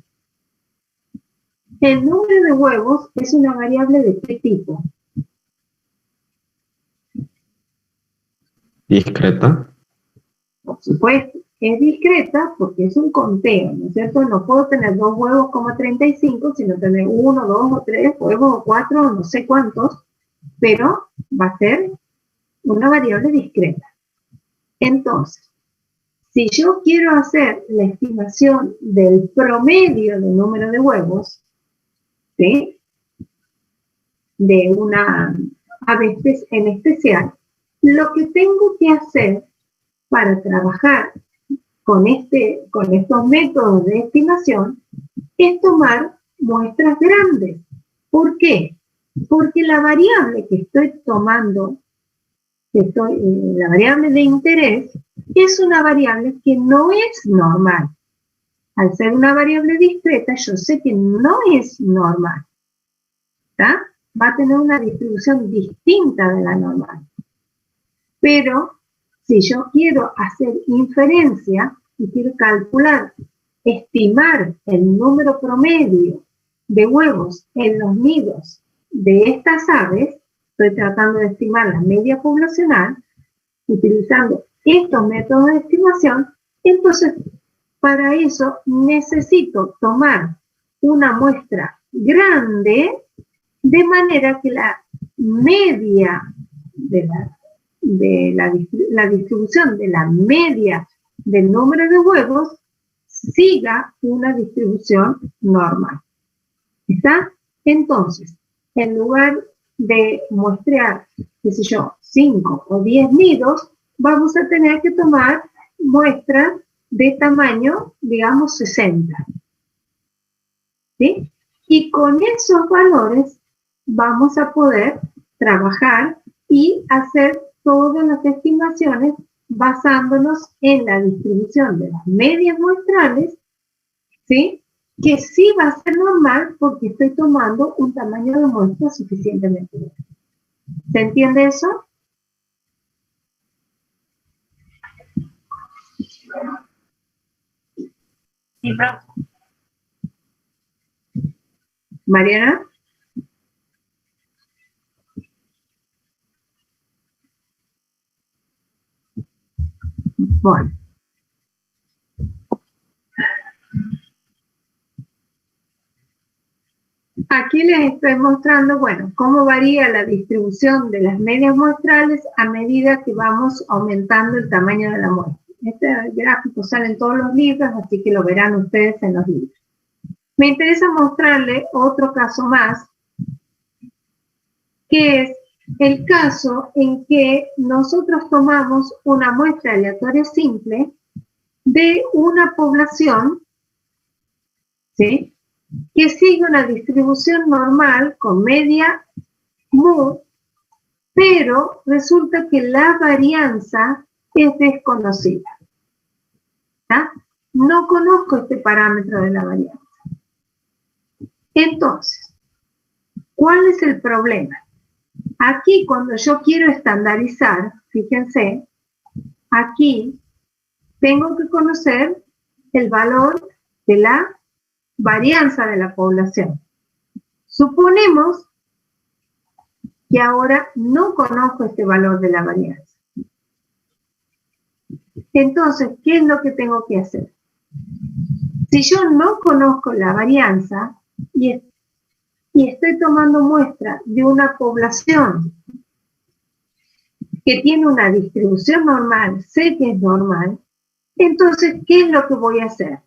El número de huevos es una variable de qué tipo. ¿Discreta? Por supuesto, es discreta porque es un conteo, ¿no es cierto? No puedo tener 2 huevos, 35, sino tener 1, 2 o 3 huevos o 4, no sé cuántos, pero va a ser una variable discreta. Entonces, si yo quiero hacer la estimación del promedio del número de huevos, ¿sí?, de una ave en especial, lo que tengo que hacer para trabajar con estos métodos de estimación es tomar muestras grandes. ¿Por qué? Porque la variable que estoy tomando, la variable de interés, es una variable que no es normal. Al ser una variable discreta, yo sé que no es normal. ¿Está? Va a tener una distribución distinta de la normal. Pero si yo quiero hacer inferencia y quiero calcular, estimar el número promedio de huevos en los nidos de estas aves, estoy tratando de estimar la media poblacional, utilizando estos métodos de estimación, entonces para eso necesito tomar una muestra grande de manera que la media la distribución de la media del número de huevos siga una distribución normal. ¿Está? Entonces, en lugar de muestrear, qué sé yo, 5 o 10 nidos, vamos a tener que tomar muestras de tamaño, digamos, 60. ¿Sí? Y con esos valores vamos a poder trabajar y hacer todas las estimaciones basándonos en la distribución de las medias muestrales, ¿sí?, que sí va a ser normal porque estoy tomando un tamaño de muestra suficientemente grande. ¿Se entiende eso? Sí, profe. Mariana. Bueno. Aquí les estoy mostrando, bueno, cómo varía la distribución de las medias muestrales a medida que vamos aumentando el tamaño de la muestra. Este gráfico sale en todos los libros, así que lo verán ustedes en los libros. Me interesa mostrarles otro caso más, que es el caso en que nosotros tomamos una muestra aleatoria simple de una población, ¿sí?, que sigue una distribución normal con media mu, pero resulta que la varianza es desconocida. ¿Está? No conozco este parámetro de la varianza. Entonces, ¿cuál es el problema? Aquí, cuando yo quiero estandarizar, fíjense, aquí tengo que conocer el valor de la varianza de la población. Suponemos que ahora no conozco este valor de la varianza. Entonces, ¿qué es lo que tengo que hacer? Si yo no conozco la varianza y estoy tomando muestra de una población que tiene una distribución normal, sé que es normal, entonces, ¿qué es lo que voy a hacer?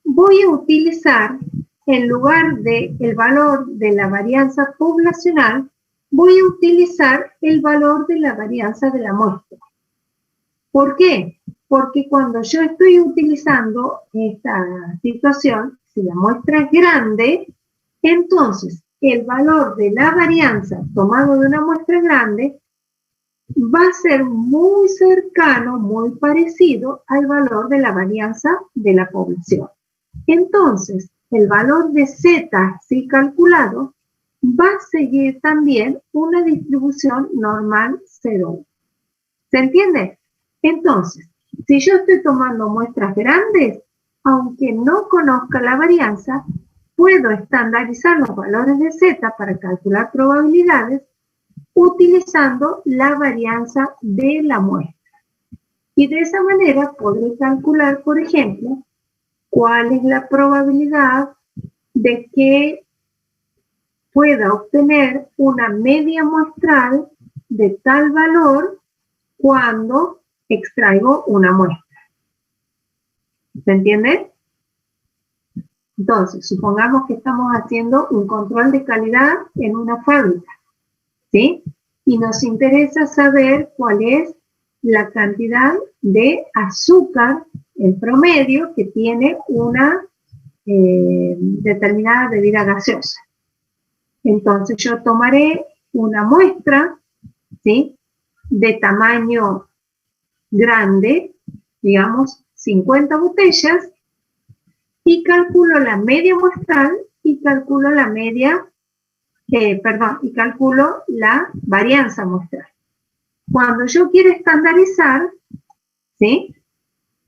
Voy a utilizar, en lugar del valor de la varianza poblacional, voy a utilizar el valor de la varianza de la muestra. ¿Por qué? Porque cuando yo estoy utilizando esta situación, si la muestra es grande, entonces el valor de la varianza tomado de una muestra grande va a ser muy cercano, muy parecido al valor de la varianza de la población. Entonces, el valor de Z, así calculado, va a seguir también una distribución normal 0. ¿Se entiende? Entonces, si yo estoy tomando muestras grandes, aunque no conozca la varianza, puedo estandarizar los valores de Z para calcular probabilidades utilizando la varianza de la muestra. Y de esa manera podré calcular, por ejemplo, cuál es la probabilidad de que pueda obtener una media muestral de tal valor cuando extraigo una muestra. ¿Se entiende? Entonces, supongamos que estamos haciendo un control de calidad en una fábrica, ¿sí? Y nos interesa saber cuál es la cantidad de azúcar en promedio que tiene una determinada bebida gaseosa. Entonces yo tomaré una muestra, ¿sí?, de tamaño grande, digamos 50 botellas, y calculo la media muestral y calculo la media, y calculo la varianza muestral. Cuando yo quiero estandarizar, ¿sí?,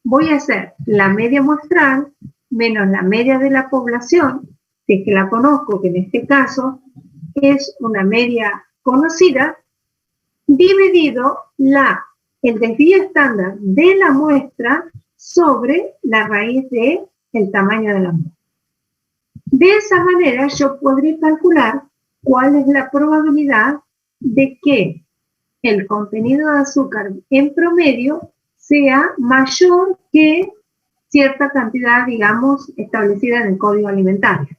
voy a hacer la media muestral menos la media de la población, si es que la conozco, que en este caso es una media conocida, dividido el desvío estándar de la muestra sobre la raíz del tamaño de la muestra. De esa manera yo podré calcular cuál es la probabilidad de que el contenido de azúcar en promedio sea mayor que cierta cantidad, digamos, establecida en el código alimentario.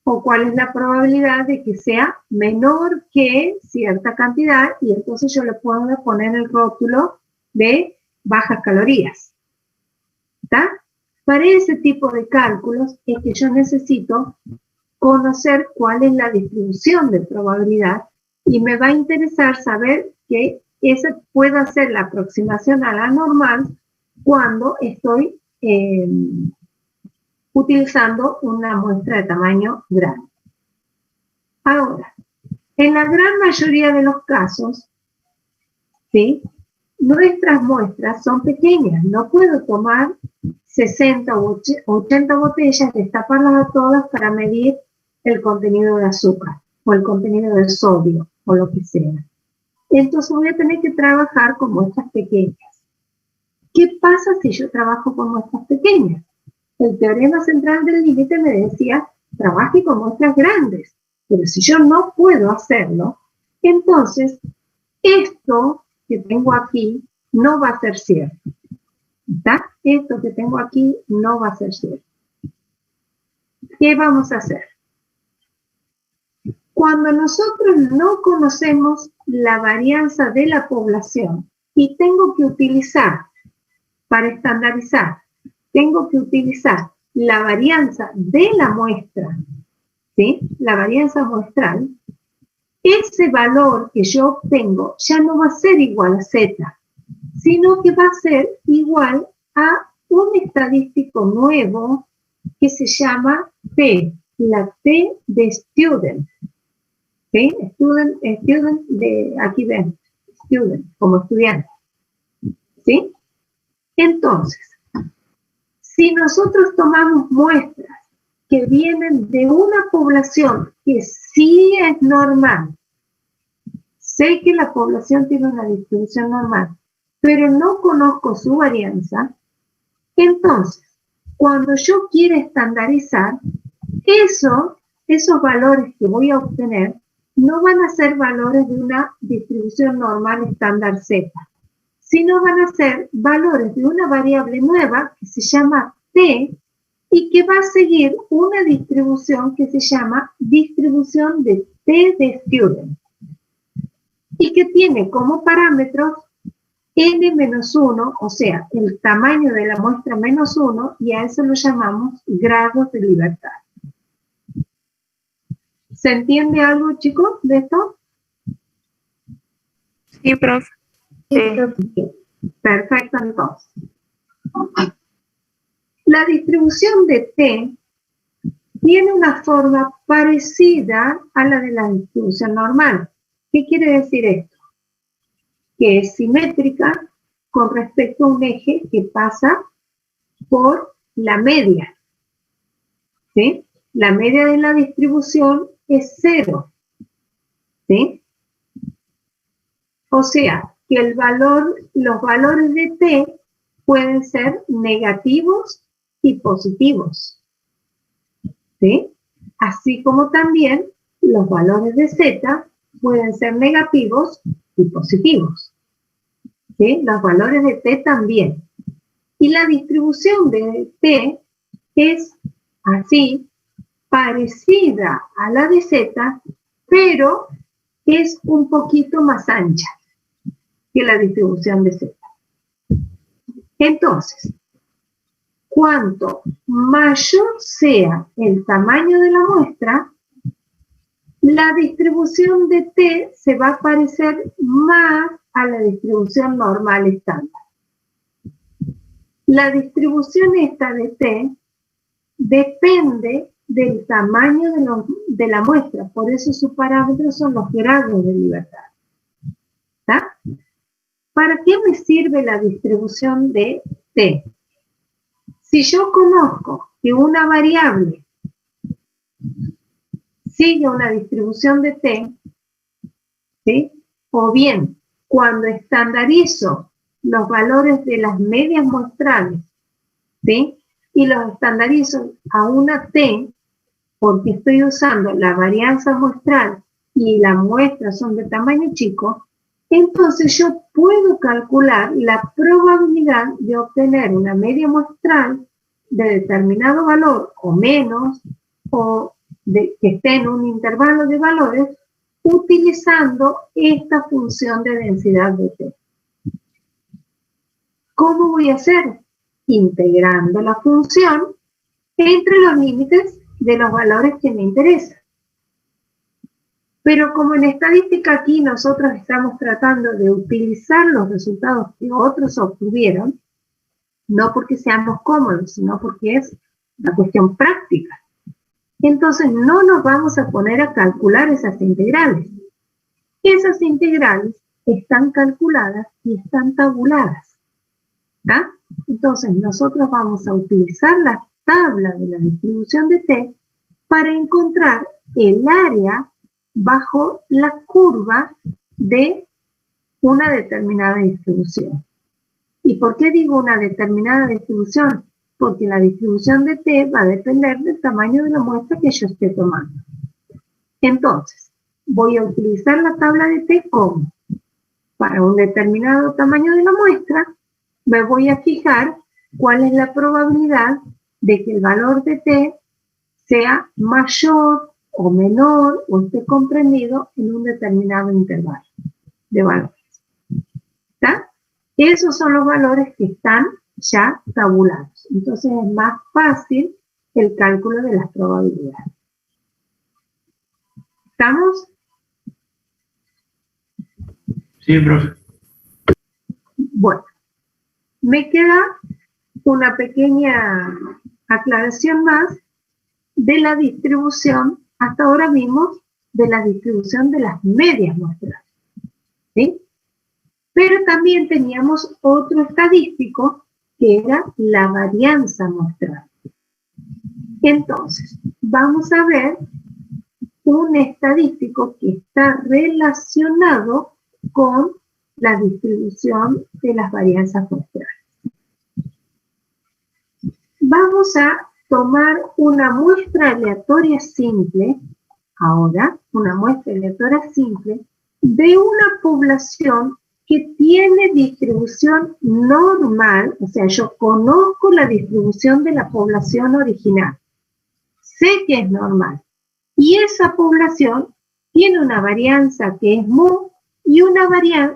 O cuál es la probabilidad de que sea menor que cierta cantidad, y entonces yo le puedo poner el rótulo de bajas calorías. ¿Está? Para ese tipo de cálculos es que yo necesito conocer cuál es la distribución de probabilidad, y me va a interesar saber que esa pueda ser la aproximación a la normal cuando estoy utilizando una muestra de tamaño grande. Ahora, en la gran mayoría de los casos, ¿sí?, nuestras muestras son pequeñas. No puedo tomar 60 o 80 botellas, destaparlas a todas para medir el contenido de azúcar o el contenido de sodio o lo que sea. Entonces voy a tener que trabajar con muestras pequeñas. ¿Qué pasa si yo trabajo con muestras pequeñas? El teorema central del límite me decía, trabaje con muestras grandes. Pero si yo no puedo hacerlo, entonces esto que tengo aquí no va a ser cierto. ¿Está? Esto que tengo aquí no va a ser cierto. ¿Qué vamos a hacer? Cuando nosotros no conocemos la varianza de la población y tengo que utilizar, para estandarizar, tengo que utilizar la varianza de la muestra, ¿sí?, la varianza muestral, ese valor que yo obtengo ya no va a ser igual a Z, sino que va a ser igual a un estadístico nuevo que se llama T, la T de student. ¿Sí? Student de, aquí ven, student, como estudiante. ¿Sí? Entonces, si nosotros tomamos muestras que vienen de una población que sí es normal, sé que la población tiene una distribución normal, pero no conozco su varianza, entonces, cuando yo quiera estandarizar, esos valores que voy a obtener no van a ser valores de una distribución normal estándar Z, sino van a ser valores de una variable nueva que se llama T y que va a seguir una distribución que se llama distribución de T de student y que tiene como parámetros n-1, o sea, el tamaño de la muestra menos 1, y a eso lo llamamos grados de libertad. ¿Se entiende algo, chicos, de esto? Sí, profe. Perfecto, entonces. La distribución de T tiene una forma parecida a la de la distribución normal. ¿Qué quiere decir esto? Que es simétrica con respecto a un eje que pasa por la media. ¿Sí? La media de la distribución es 0. ¿Sí? O sea, que los valores de T pueden ser negativos y positivos. ¿Sí? Así como también los valores de Z pueden ser negativos y positivos. ¿Sí? Los valores de T también. Y la distribución de T es así, parecida a la de Z, pero es un poquito más ancha que la distribución de Z. Entonces, cuanto mayor sea el tamaño de la muestra, la distribución de T se va a parecer más a la distribución normal estándar. La distribución esta de T depende del tamaño de la muestra, por eso sus parámetros son los grados de libertad. ¿Está? ¿Para qué me sirve la distribución de T? Si yo conozco que una variable sigue una distribución de T, ¿sí? O bien, cuando estandarizo los valores de las medias muestrales, ¿sí? Y los estandarizo a una T, porque estoy usando la varianza muestral y la muestra son de tamaño chico, entonces yo puedo calcular la probabilidad de obtener una media muestral de determinado valor o menos, o que esté en un intervalo de valores, utilizando esta función de densidad de T. ¿Cómo voy a hacer? Integrando la función entre los límites de los valores que me interesan. Pero como en estadística aquí nosotros estamos tratando de utilizar los resultados que otros obtuvieron, no porque seamos cómodos, sino porque es una cuestión práctica. Entonces no nos vamos a poner a calcular esas integrales. Esas integrales están calculadas y están tabuladas. ¿Ah? Entonces nosotros vamos a utilizar la tabla de la distribución de T para encontrar el área bajo la curva de una determinada distribución. ¿Y por qué digo una determinada distribución? Porque la distribución de T va a depender del tamaño de la muestra que yo esté tomando. Entonces, voy a utilizar la tabla de T como para un determinado tamaño de la muestra, me voy a fijar cuál es la probabilidad de que el valor de T sea mayor o menor o esté comprendido en un determinado intervalo de valores. ¿Está? Esos son los valores que están ya tabulados. Entonces es más fácil el cálculo de las probabilidades. ¿Estamos? Sí, profe. Bueno, me queda una pequeña aclaración más de la distribución. Hasta ahora vimos de la distribución de las medias muestrales, ¿sí? Pero también teníamos otro estadístico que era la varianza muestral. Entonces, vamos a ver un estadístico que está relacionado con la distribución de las varianzas muestrales. Vamos a tomar una muestra aleatoria simple, ahora, una muestra aleatoria simple, de una población que tiene distribución normal, o sea, yo conozco la distribución de la población original, sé que es normal, y esa población tiene una varianza que es mu, y una media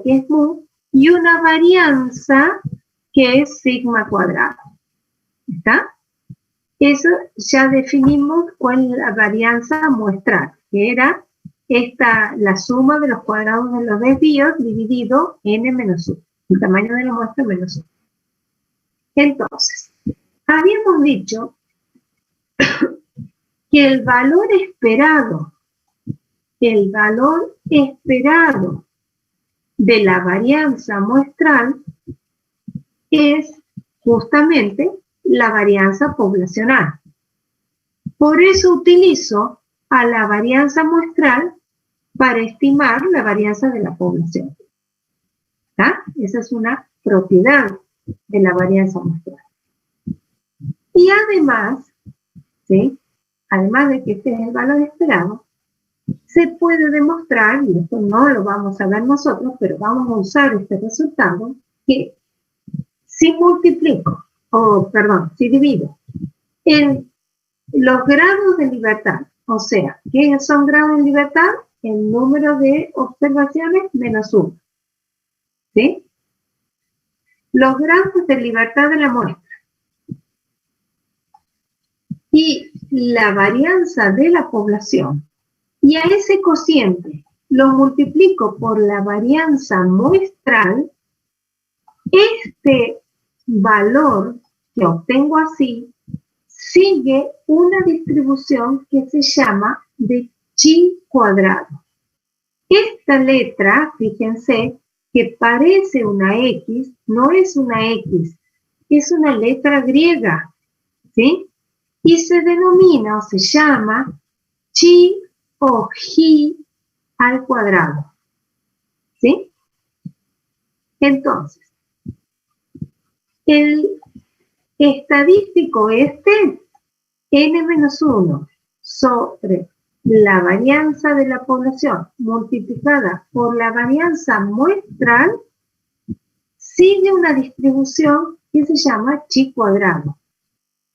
que es mu, y una varianza que es sigma cuadrado. ¿Está? Eso ya definimos cuál es la varianza muestral, que era la suma de los cuadrados de los desvíos dividido n menos 1, el tamaño de la muestra menos 1. Entonces, habíamos dicho que el valor esperado de la varianza muestral es justamente la varianza poblacional. Por eso utilizo a la varianza muestral para estimar la varianza de la población. ¿Está? Esa es una propiedad de la varianza muestral. Y además, ¿sí?, además de que este es el valor esperado, se puede demostrar, y esto no lo vamos a ver nosotros, pero vamos a usar este resultado, que si divido en los grados de libertad, o sea, ¿qué son grados de libertad? El número de observaciones menos 1. ¿Sí? Los grados de libertad de la muestra. Y la varianza de la población. Y a ese cociente lo multiplico por la varianza muestral. Este valor que obtengo así sigue una distribución que se llama de chi cuadrado. Esta letra, fíjense, que parece una X, no es una X, es una letra griega, ¿sí? Y se denomina o se llama chi o ji al cuadrado, ¿sí? Entonces, el estadístico n-1 sobre la varianza de la población multiplicada por la varianza muestral sigue una distribución que se llama chi cuadrado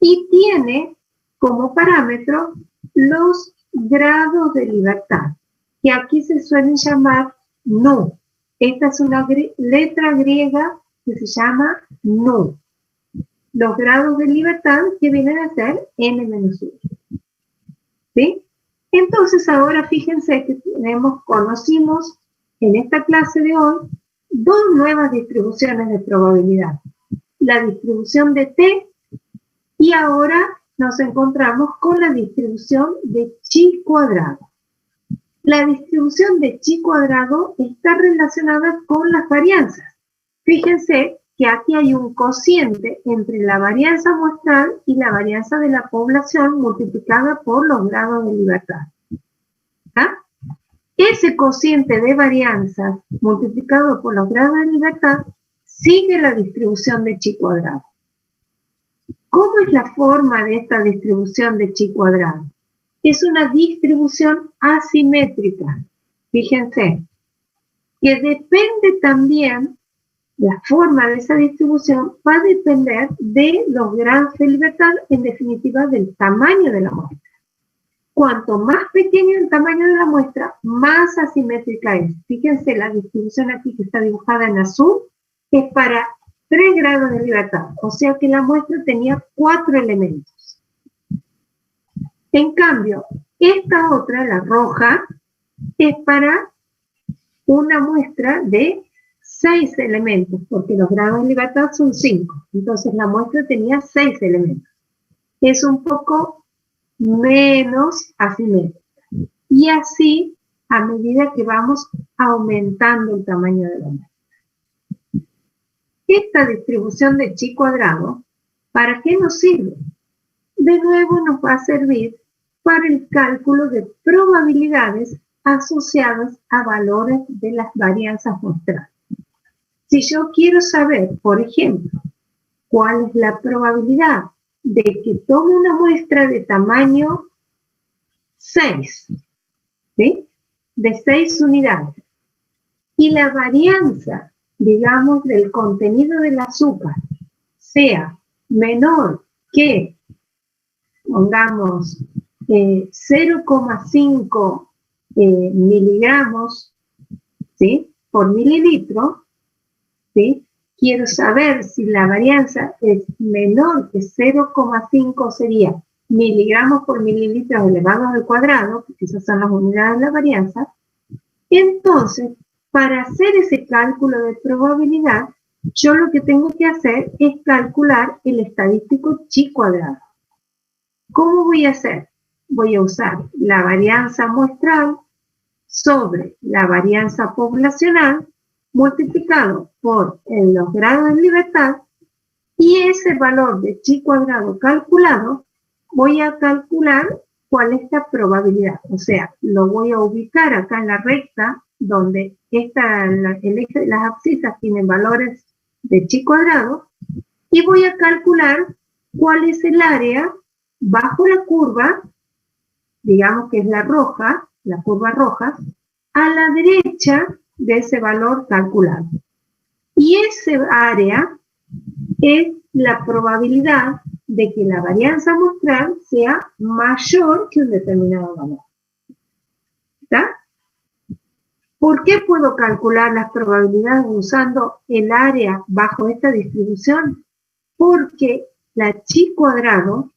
y tiene como parámetro los grados de libertad, que aquí se suelen llamar nu. Esta es una letra griega que se llama nu. Los grados de libertad que vienen a ser n-1. ¿Sí? Entonces ahora fíjense que conocimos en esta clase de hoy dos nuevas distribuciones de probabilidad. La distribución de t y ahora nos encontramos con la distribución de chi cuadrado. La distribución de chi cuadrado está relacionada con las varianzas. Fíjense que aquí hay un cociente entre la varianza muestral y la varianza de la población multiplicada por los grados de libertad. ¿Ah? Ese cociente de varianzas multiplicado por los grados de libertad sigue la distribución de chi cuadrado. ¿Cómo es la forma de esta distribución de chi cuadrado? Es una distribución asimétrica. Fíjense, que depende también, la forma de esa distribución va a depender de los grados de libertad, en definitiva del tamaño de la muestra. Cuanto más pequeño el tamaño de la muestra, más asimétrica es. Fíjense, la distribución aquí que está dibujada en azul es para 3 grados de libertad, o sea que la muestra tenía 4 elementos. En cambio, esta otra, la roja, es para una muestra de 6 elementos, porque los grados de libertad son 5. Entonces la muestra tenía 6 elementos. Es un poco menos asimétrica. Y así, a medida que vamos aumentando el tamaño de la muestra. Esta distribución de chi cuadrado, ¿para qué nos sirve? De nuevo nos va a servir para el cálculo de probabilidades asociadas a valores de las varianzas muestrales. Si yo quiero saber, por ejemplo, cuál es la probabilidad de que tome una muestra de tamaño 6, ¿sí? De 6 unidades, y la varianza, digamos, del contenido del azúcar sea menor que, pongamos, 0,5 miligramos, ¿sí?, por mililitro, ¿sí? Quiero saber si la varianza es menor que 0,5, sería miligramos por mililitro elevado al cuadrado, porque esas son las unidades de la varianza. Entonces, para hacer ese cálculo de probabilidad, yo lo que tengo que hacer es calcular el estadístico chi cuadrado. ¿Cómo voy a hacer? Voy a usar la varianza muestral sobre la varianza poblacional multiplicado por los grados de libertad, y ese valor de chi cuadrado calculado voy a calcular cuál es la probabilidad. O sea, lo voy a ubicar acá en la recta donde el eje de las abscisas tienen valores de chi cuadrado, y voy a calcular cuál es el área bajo la curva, digamos que es la roja, la curva roja, a la derecha de ese valor calculado. Y ese área es la probabilidad de que la varianza muestral sea mayor que un determinado valor. ¿Está? ¿Por qué puedo calcular las probabilidades usando el área bajo esta distribución? Porque la chi cuadrado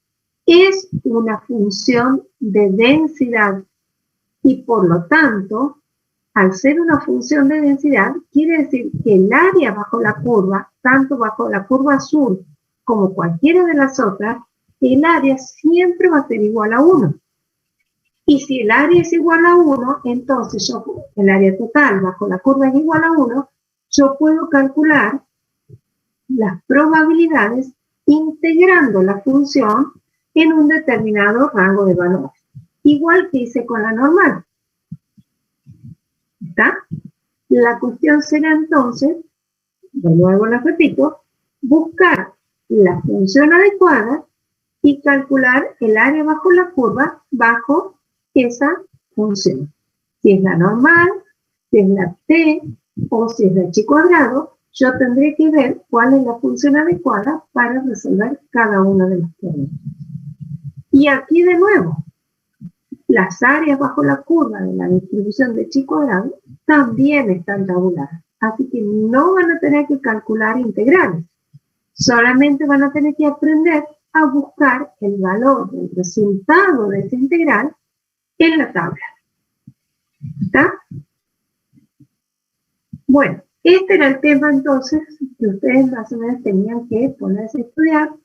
es una función de densidad, y por lo tanto, al ser una función de densidad, quiere decir que el área bajo la curva, tanto bajo la curva azul como cualquiera de las otras, el área siempre va a ser igual a 1. Y si el área es igual a 1, entonces el área total bajo la curva es igual a 1, yo puedo calcular las probabilidades integrando la función en un determinado rango de valores. Igual que hice con la normal. ¿Está? La cuestión será entonces, de nuevo la repito, buscar la función adecuada y calcular el área bajo la curva bajo esa función. Si es la normal, si es la t o si es la chi cuadrado, yo tendré que ver cuál es la función adecuada para resolver cada uno de los problemas. Y aquí de nuevo, las áreas bajo la curva de la distribución de chi cuadrado también están tabuladas. Así que no van a tener que calcular integrales. Solamente van a tener que aprender a buscar el valor del resultado de esa integral en la tabla. ¿Está? Bueno, este era el tema entonces que ustedes más o menos tenían que ponerse a estudiar